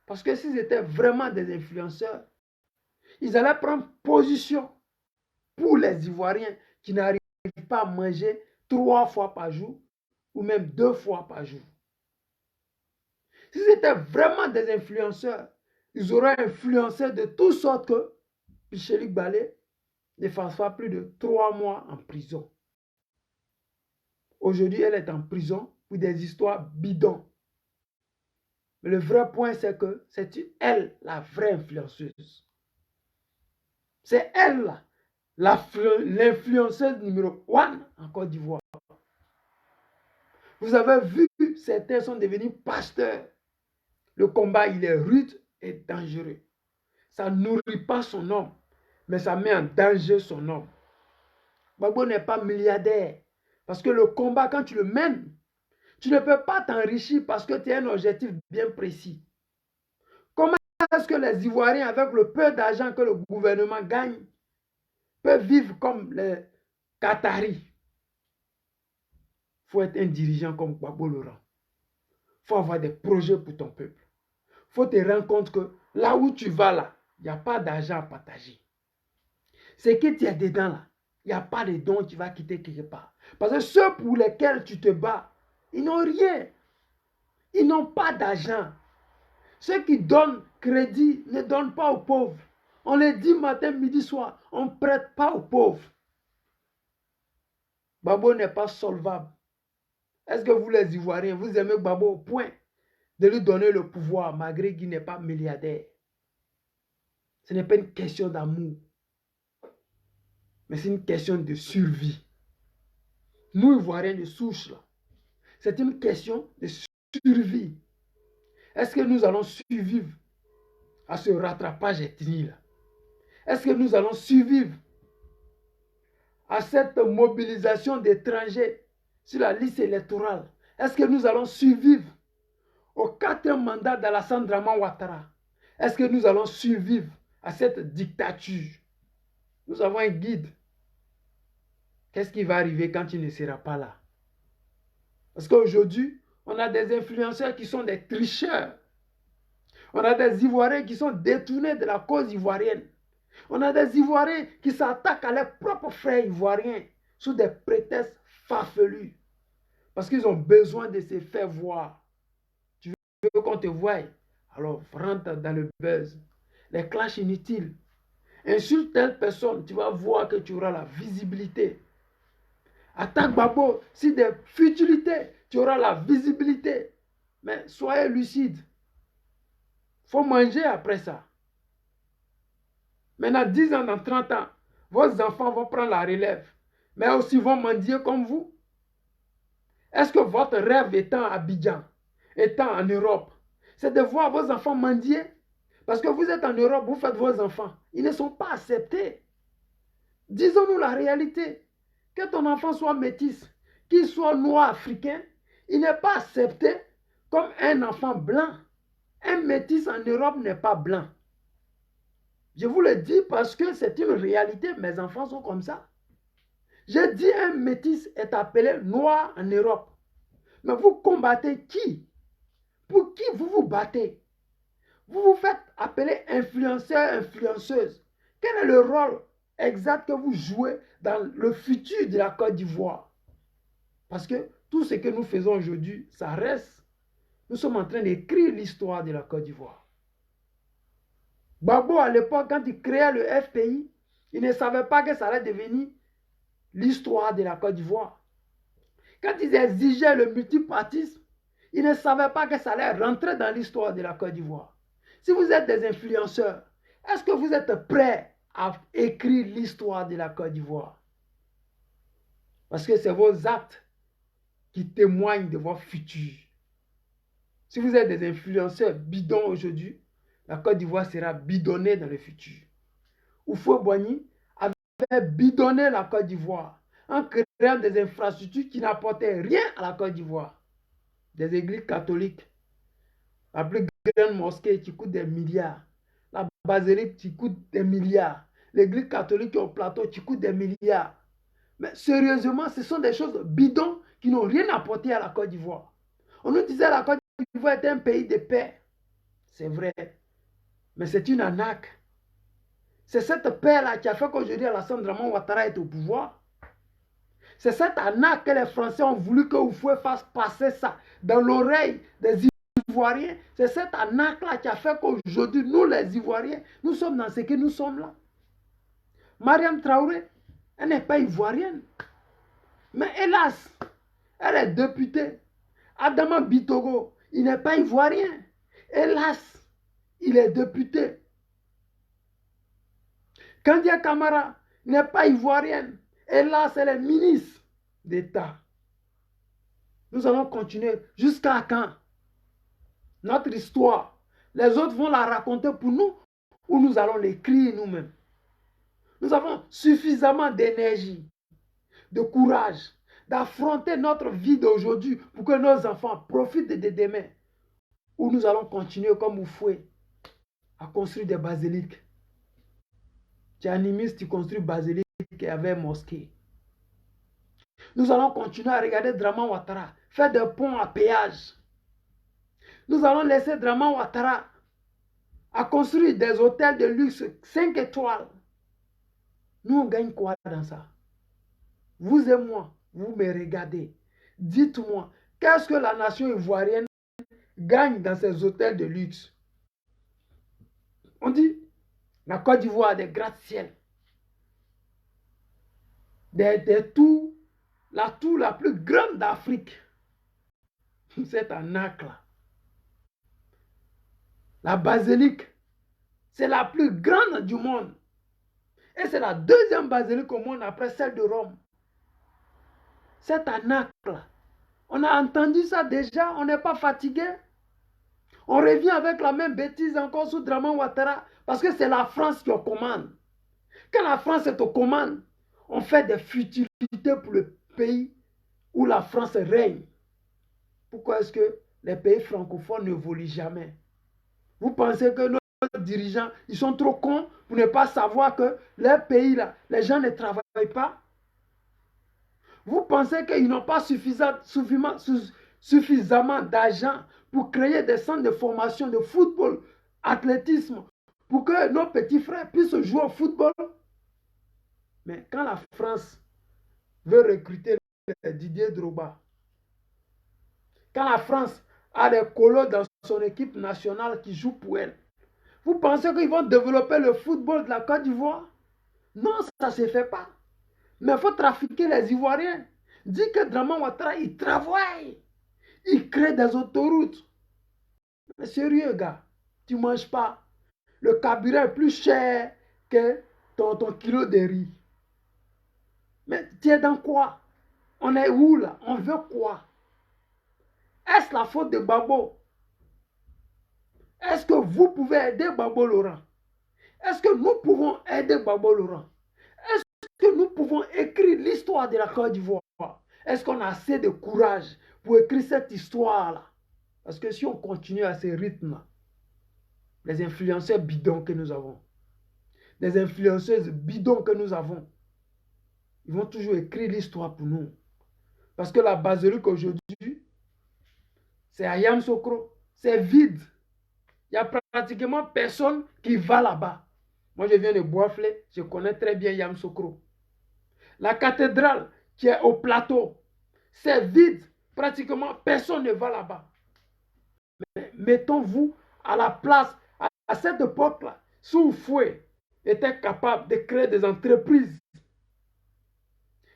Parce que s'ils étaient vraiment des influenceurs, ils allaient prendre position pour les Ivoiriens qui n'arrivent pas à manger 3 fois par jour ou même 2 fois par jour. Si c'était vraiment des influenceurs, ils auraient influencé de toutes sortes que Pichelik Balé ne fasse pas plus de 3 mois en prison. Aujourd'hui, elle est en prison pour des histoires bidons. Mais le vrai point, c'est que c'est elle, la vraie influenceuse. C'est elle, l'influenceuse numéro 1 en Côte d'Ivoire. Vous avez vu, certains sont devenus pasteurs. Le combat, il est rude et dangereux. Ça ne nourrit pas son homme, mais ça met en danger son homme. Gbagbo n'est pas milliardaire. Parce que le combat, quand tu le mènes, tu ne peux pas t'enrichir parce que tu as un objectif bien précis. Comment est-ce que les Ivoiriens, avec le peu d'argent que le gouvernement gagne, peuvent vivre comme les Qataris? Il faut être un dirigeant comme Gbagbo Laurent. Il faut avoir des projets pour ton peuple. Il faut te rendre compte que là où tu vas, là, il n'y a pas d'argent à partager. Ce que tu as dedans, là, il n'y a pas de dons qui va quitter quelque part. Parce que ceux pour lesquels tu te bats, ils n'ont rien. Ils n'ont pas d'argent. Ceux qui donnent crédit ne donnent pas aux pauvres. On les dit matin, midi, soir. On ne prête pas aux pauvres. Gbagbo n'est pas solvable. Est-ce que vous les Ivoiriens, vous aimez Gbagbo au point de lui donner le pouvoir malgré qu'il n'est pas milliardaire? Ce n'est pas une question d'amour. Mais c'est une question de survie. Nous, Ivoiriens de souche, là, c'est une question de survie. Est-ce que nous allons survivre à ce rattrapage ethnique là? Est-ce que nous allons survivre à cette mobilisation d'étrangers sur la liste électorale? Est-ce que nous allons survivre au 4e mandat d'Alassane Draman Ouattara? Est-ce que nous allons survivre à cette dictature? Nous avons un guide. Qu'est-ce qui va arriver quand il ne sera pas là? Parce qu'aujourd'hui, on a des influenceurs qui sont des tricheurs. On a des Ivoiriens qui sont détournés de la cause ivoirienne. On a des Ivoiriens qui s'attaquent à leurs propres frères ivoiriens sous des prétextes farfelus. Parce qu'ils ont besoin de se faire voir. Tu veux qu'on te voie? Alors rentre dans le buzz. Les clashs inutiles. Insulte telle personne, tu vas voir que tu auras la visibilité. Attaque Babo, si des futilités, tu auras la visibilité. Mais soyez lucide. Il faut manger après ça. Maintenant, 10 ans, dans 30 ans, vos enfants vont prendre la relève. Mais aussi vont mendier comme vous. Est-ce que votre rêve étant à Abidjan, étant en Europe, c'est de voir vos enfants mendier? Parce que vous êtes en Europe, vous faites vos enfants. Ils ne sont pas acceptés. Disons-nous la réalité. Que ton enfant soit métis, qu'il soit noir africain, il n'est pas accepté comme un enfant blanc. Un métis en Europe n'est pas blanc. Je vous le dis parce que c'est une réalité. Mes enfants sont comme ça. J'ai dit un métis est appelé noir en Europe. Mais vous combattez qui? Pour qui vous vous battez? Vous vous faites appeler influenceur, influenceuse. Quel est le rôle exact que vous jouez dans le futur de la Côte d'Ivoire? Parce que tout ce que nous faisons aujourd'hui, ça reste. Nous sommes en train d'écrire l'histoire de la Côte d'Ivoire. Gbagbo, à l'époque, quand il créait le FPI, il ne savait pas que ça allait devenir l'histoire de la Côte d'Ivoire. Quand ils exigeaient le multipartisme, ils ne savaient pas que ça allait rentrer dans l'histoire de la Côte d'Ivoire. Si vous êtes des influenceurs, est-ce que vous êtes prêts à écrire l'histoire de la Côte d'Ivoire? Parce que c'est vos actes qui témoignent de votre futur. Si vous êtes des influenceurs bidons aujourd'hui, la Côte d'Ivoire sera bidonnée dans le futur. Houphouët-Boigny avait bidonné la Côte d'Ivoire en créant des infrastructures qui n'apportaient rien à la Côte d'Ivoire. Des églises catholiques, la plus grande mosquée qui coûte des milliards, la basilique qui coûte des milliards, l'église catholique au plateau qui coûte des milliards. Mais sérieusement, ce sont des choses bidons qui n'ont rien apporté à la Côte d'Ivoire. On nous disait que la Côte d'Ivoire était un pays de paix. C'est vrai. Mais c'est une arnaque. C'est cette paix-là qui a fait qu'aujourd'hui Alassane Dramane Ouattara est au pouvoir. C'est cette arnaque que les Français ont voulu que Houphouët fasse passer ça dans l'oreille des Ivoiriens. C'est cette arnaque-là qui a fait qu'aujourd'hui, nous les Ivoiriens, nous sommes dans ce que nous sommes là. Mariam Traoré, elle n'est pas ivoirienne. Mais hélas, elle est députée. Adama Bitogo, il n'est pas ivoirien. Hélas, il est député. Kandia Camara n'est pas ivoirienne. Hélas, elle est ministre d'État. Nous allons continuer. Jusqu'à quand? Notre histoire. Les autres vont la raconter pour nous ou nous allons l'écrire nous-mêmes. Nous avons suffisamment d'énergie, de courage, d'affronter notre vie d'aujourd'hui pour que nos enfants profitent de demain. Ou nous allons continuer comme Houphouët à construire des basiliques. Tu es animiste, tu construis basilique et avec mosquée. Nous allons continuer à regarder Dramane Ouattara faire des ponts à péage. Nous allons laisser Dramane Ouattara à construire des hôtels de luxe 5 étoiles. Nous, on gagne quoi dans ça? Vous et moi, vous me regardez. Dites-moi, qu'est-ce que la nation ivoirienne gagne dans ces hôtels de luxe? On dit, la Côte d'Ivoire a des gratte-ciel. Des tours, la tour la plus grande d'Afrique. C'est un arc-là. La basilique, c'est la plus grande du monde. Et c'est la deuxième basilique au monde après celle de Rome. C'est un arc-là. On a entendu ça déjà, on n'est pas fatigué. On revient avec la même bêtise encore sous Dramane Ouattara parce que c'est la France qui est aux commandes. Quand la France est aux commandes, on fait des futilités pour le pays où la France règne. Pourquoi est-ce que les pays francophones n'évoluent jamais? Vous pensez que nos dirigeants, ils sont trop cons pour ne pas savoir que leur pays, là, les gens ne travaillent pas. Vous pensez qu'ils n'ont pas suffisamment d'argent pour créer des centres de formation de football, athlétisme, pour que nos petits frères puissent jouer au football? Mais quand la France veut recruter Didier Drogba, quand la France a des colos dans son équipe nationale qui jouent pour elle, vous pensez qu'ils vont développer le football de la Côte d'Ivoire? Non, ça ne se fait pas. Mais il faut trafiquer les Ivoiriens. Dis que Draman Ouattara, il travaille. Il crée des autoroutes. Mais sérieux, gars, tu ne manges pas. Le carburant est plus cher que ton kilo de riz. Mais tu es dans quoi? On est où là? On veut quoi? Est-ce la faute de Babo? Est-ce que vous pouvez aider Babo Laurent? Est-ce que nous pouvons aider Babo Laurent? Est-ce que nous pouvons écrire l'histoire de la Côte d'Ivoire? Est-ce qu'on a assez de courage pour écrire cette histoire-là? Parce que si on continue à ce rythme, les influenceurs bidons que nous avons, les influenceuses bidons que nous avons, ils vont toujours écrire l'histoire pour nous. Parce que la basilique aujourd'hui, c'est à Yamoussoukro. C'est vide. Il n'y a pratiquement personne qui va là-bas. Moi, je viens de Boisflé. Je connais très bien Yamoussoukro. La cathédrale qui est au plateau, c'est vide. Pratiquement personne ne va là-bas. Mais mettons-vous à la place, à cette époque-là, Soufoué était capable de créer des entreprises,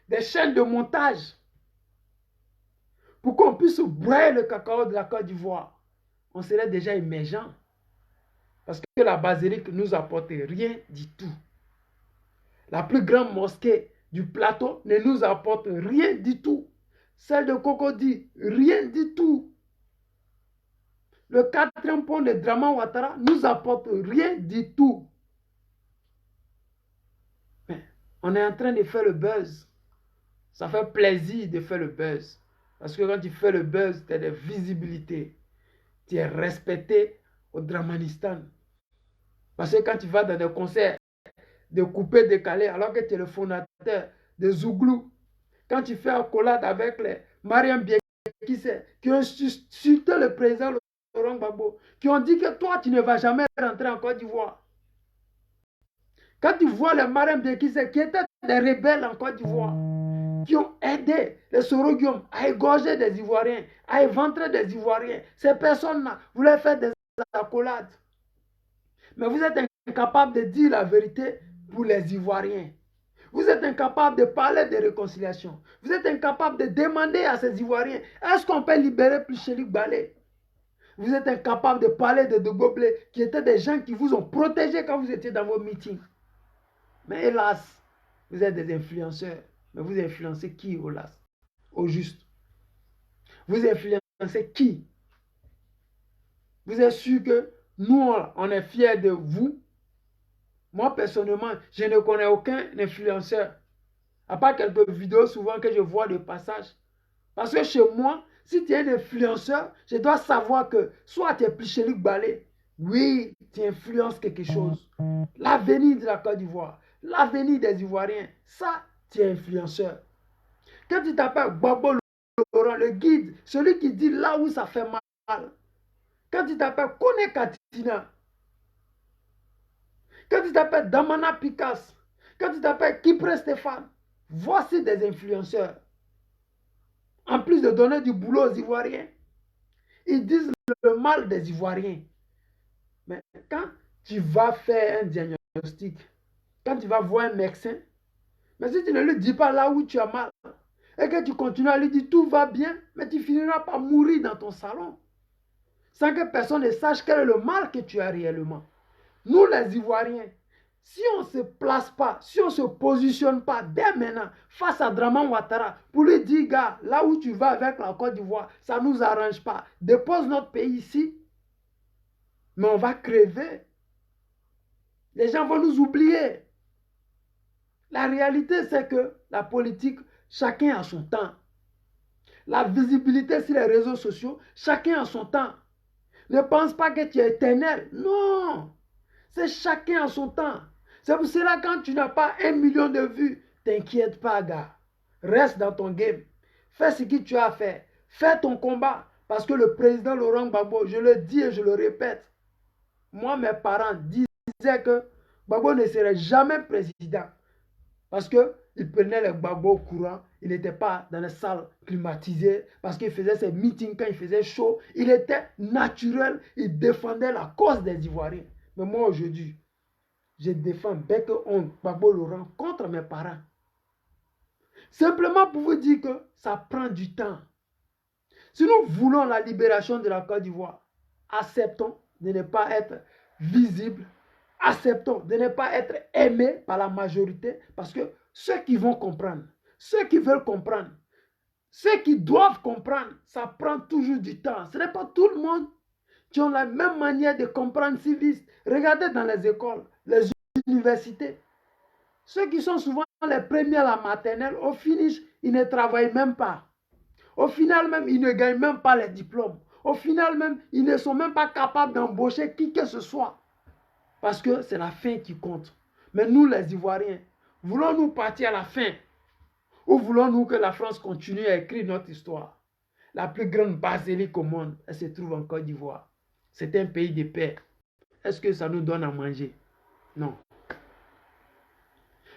des chaînes de montage, pour qu'on puisse broyer le cacao de la Côte d'Ivoire. On serait déjà émergent. Parce que la basilique ne nous apporte rien du tout. La plus grande mosquée du plateau ne nous apporte rien du tout. Celle de Cocody, rien du tout. Le 4e pont de Draman Ouattara nous apporte rien du tout. Mais on est en train de faire le buzz. Ça fait plaisir de faire le buzz. Parce que quand tu fais le buzz, tu as des visibilités. Tu es respecté au Dramanistan. Parce que quand tu vas dans des concerts de coupé décalé, alors que tu es le fondateur de Zouglou, quand tu fais accolade avec les Mariam Biekise, qui ont insulté le président Laurent Gbagbo, qui ont dit que toi, tu ne vas jamais rentrer en Côte d'Ivoire. Quand tu vois les Mariam Biekise, qui étaient des rebelles en Côte d'Ivoire, qui ont aidé les Soroguium à égorger des Ivoiriens, à éventrer des Ivoiriens, ces personnes-là voulaient faire des accolades. Mais vous êtes incapable de dire la vérité pour les Ivoiriens. Vous êtes incapable de parler de réconciliation. Vous êtes incapable de demander à ces Ivoiriens, est-ce qu'on peut libérer Plichélik Balé? Vous êtes incapable de parler de Goblé, qui étaient des gens qui vous ont protégé quand vous étiez dans vos meetings. Mais hélas, vous êtes des influenceurs. Mais vous influencez qui, hélas? Au juste. Vous influencez qui? Vous êtes sûr que nous, on est fiers de vous? Moi, personnellement, je ne connais aucun influenceur. À part quelques vidéos souvent que je vois de passage. Parce que chez moi, si tu es un influenceur, je dois savoir que soit tu es Plichélik Balé, oui, tu influences quelque chose. L'avenir de la Côte d'Ivoire, l'avenir des Ivoiriens, ça, tu es influenceur. Quand tu t'appelles Babo Laurent, le guide, celui qui dit là où ça fait mal. Quand tu t'appelles Kone Katina, quand tu t'appelles Damana Picasso, quand tu t'appelles Kipré Stéphane, voici des influenceurs. En plus de donner du boulot aux Ivoiriens, ils disent le mal des Ivoiriens. Mais quand tu vas faire un diagnostic, quand tu vas voir un médecin, mais si tu ne lui dis pas là où tu as mal, et que tu continues à lui dire tout va bien, mais tu finiras par mourir dans ton salon, sans que personne ne sache quel est le mal que tu as réellement. Nous les Ivoiriens, si on ne se place pas, si on ne se positionne pas dès maintenant face à Draman Ouattara pour lui dire, gars, là où tu vas avec la Côte d'Ivoire, ça ne nous arrange pas. Dépose notre pays ici, mais on va crever. Les gens vont nous oublier. La réalité, c'est que la politique, chacun a son temps. La visibilité sur les réseaux sociaux, chacun a son temps. Ne pense pas que tu es éternel. Non. C'est chacun à son temps. C'est pour cela quand tu n'as pas 1 million de vues, t'inquiète pas, gars. Reste dans ton game. Fais ce que tu as à faire. Fais ton combat. Parce que le président Laurent Gbagbo, je le dis et je le répète, moi, mes parents disaient que Gbagbo ne serait jamais président. Parce qu'il prenait le Gbagbo au courant. Il n'était pas dans les salles climatisées. Parce qu'il faisait ses meetings quand il faisait chaud. Il était naturel. Il défendait la cause des Ivoiriens. Mais moi, aujourd'hui, je défends Bec On Gbagbo Laurent contre mes parents. Simplement pour vous dire que ça prend du temps. Si nous voulons la libération de la Côte d'Ivoire, acceptons de ne pas être visibles. Acceptons de ne pas être aimés par la majorité. Parce que ceux qui vont comprendre, ceux qui veulent comprendre, ceux qui doivent comprendre, ça prend toujours du temps. Ce n'est pas tout le monde qui ont la même manière de comprendre civisme. Regardez dans les écoles, les universités. Ceux qui sont souvent les premiers à la maternelle, au finish, ils ne travaillent même pas. Au final même, ils ne gagnent même pas les diplômes. Au final même, ils ne sont même pas capables d'embaucher qui que ce soit. Parce que c'est la fin qui compte. Mais nous, les Ivoiriens, voulons-nous partir à la fin? Ou voulons-nous que la France continue à écrire notre histoire? La plus grande basilique au monde, elle se trouve en Côte d'Ivoire. C'est un pays de paix. Est-ce que ça nous donne à manger? Non.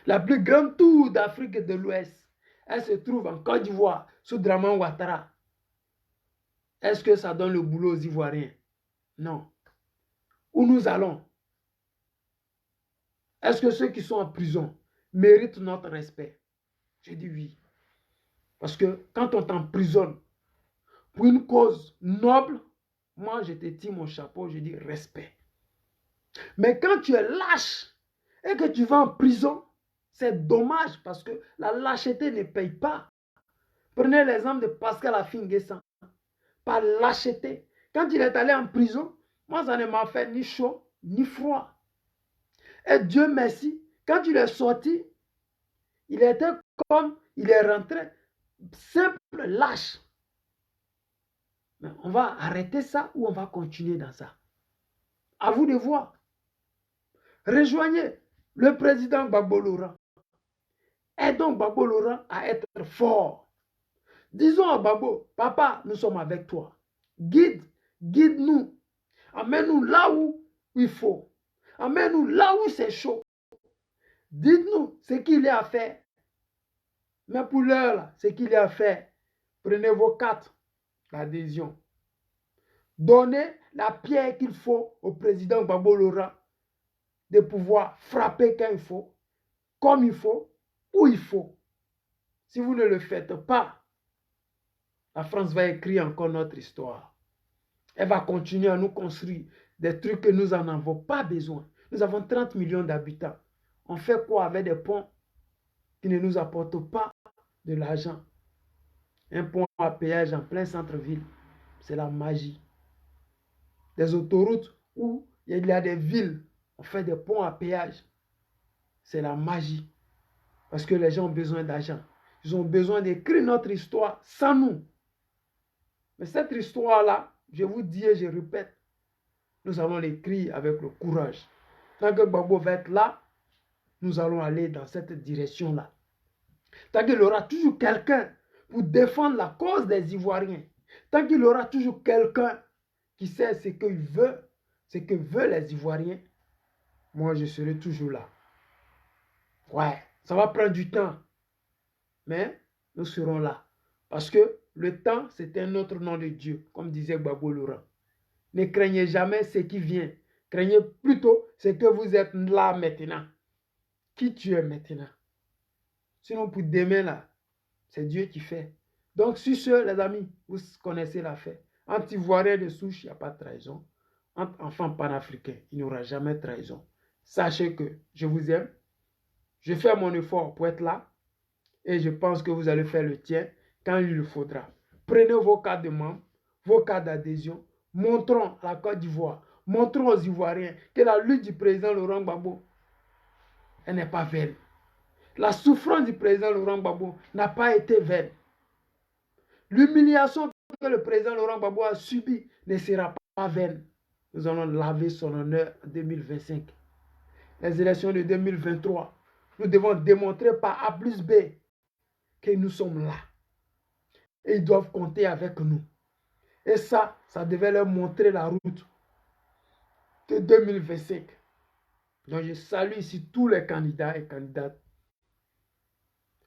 La plus grande tour d'Afrique de l'Ouest, elle se trouve en Côte d'Ivoire, sous Draman Ouattara. Est-ce que ça donne le boulot aux Ivoiriens? Non. Où nous allons? Est-ce que ceux qui sont en prison méritent notre respect? Je dis oui. Parce que quand on t'emprisonne pour une cause noble, moi je te tire mon chapeau, je dis respect. Mais quand tu es lâche et que tu vas en prison, c'est dommage parce que la lâcheté ne paye pas. Prenez l'exemple de Pascal Affi-N'Guessan. Par lâcheté. Quand il est allé en prison, moi ça ne m'a fait ni chaud ni froid. Et Dieu merci, quand il est sorti, il était comme il est rentré, simple lâche. Mais on va arrêter ça ou on va continuer dans ça? À vous de voir. Rejoignez le président Gbagbo Laurent. Aidons Gbagbo Laurent à être fort. Disons à Gbagbo, papa, nous sommes avec toi. Guide-nous. Amène-nous là où il faut. Amène-nous là où c'est chaud. Dites-nous ce qu'il y a à faire. Mais pour l'heure, ce qu'il y a à faire, prenez vos cartes d'adhésion. Donnez la pierre qu'il faut au président Gbagbo Laurent de pouvoir frapper quand il faut, comme il faut, où il faut. Si vous ne le faites pas, la France va écrire encore notre histoire. Elle va continuer à nous construire des trucs que nous n'en avons pas besoin. Nous avons 30 millions d'habitants. On fait quoi avec des ponts qui ne nous apportent pas de l'argent? Un pont à péage en plein centre-ville, c'est la magie. Des autoroutes où il y a des villes, on fait des ponts à péage, c'est la magie. Parce que les gens ont besoin d'argent. Ils ont besoin d'écrire notre histoire sans nous. Mais cette histoire-là, je vous dis et je répète, nous allons l'écrire avec le courage. Tant que Gbagbo va être là, nous allons aller dans cette direction-là. Tant qu'il y aura toujours quelqu'un pour défendre la cause des Ivoiriens, tant qu'il y aura toujours quelqu'un qui sait ce qu'il veut, ce que veulent les Ivoiriens, moi je serai toujours là. Ouais, ça va prendre du temps, mais nous serons là. Parce que le temps, c'est un autre nom de Dieu, comme disait Gbagbo Laurent. Ne craignez jamais ce qui vient. Craignez plutôt ce que vous êtes là maintenant. Qui tu es maintenant. Sinon, pour demain, là, c'est Dieu qui fait. Donc, sur ce, les amis, vous connaissez l'affaire. Entre Ivoiriens de souche, il n'y a pas de trahison. Entre enfants panafricains, il n'y aura jamais de trahison. Sachez que je vous aime. Je fais mon effort pour être là. Et je pense que vous allez faire le tien quand il le faudra. Prenez vos cartes de membres, vos cartes d'adhésion. Montrons à la Côte d'Ivoire, montrons aux Ivoiriens que la lutte du président Laurent Gbagbo, elle n'est pas vaine. La souffrance du président Laurent Gbagbo n'a pas été vaine. L'humiliation que le président Laurent Gbagbo a subie ne sera pas vaine. Nous allons laver son honneur en 2025. les élections de 2023. Nous devons démontrer par A plus B que nous sommes là. Et ils doivent compter avec nous. Et ça devait leur montrer la route de 2025. Donc je salue ici tous les candidats et candidates.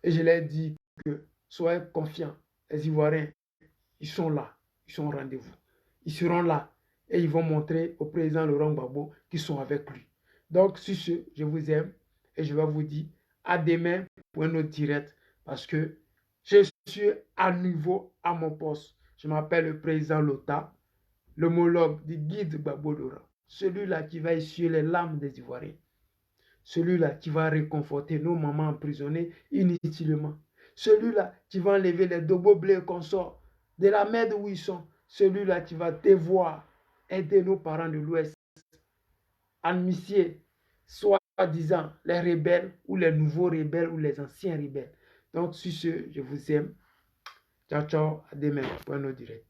Et je leur dis que soyez confiants. Les Ivoiriens, ils sont là. Ils sont au rendez-vous. Ils seront là. Et ils vont montrer au président Laurent Gbagbo qu'ils sont avec lui. Donc sur ce, je vous aime. Et je vais vous dire à demain pour un autre direct. Parce que je suis à nouveau à mon poste. Je m'appelle le président Lota, l'homologue du guide Gbagbo Laurent. Celui-là qui va essuyer les larmes des Ivoiriens. Celui-là qui va réconforter nos mamans emprisonnées inutilement. Celui-là qui va enlever les dobo blés qu'on sort de la merde où ils sont. Celui-là qui va devoir aider nos parents de l'Ouest à initier, soi-disant, les rebelles ou les nouveaux rebelles ou les anciens rebelles. Donc, sur ce, je vous aime. Ciao, ciao. À demain pour un autre direct.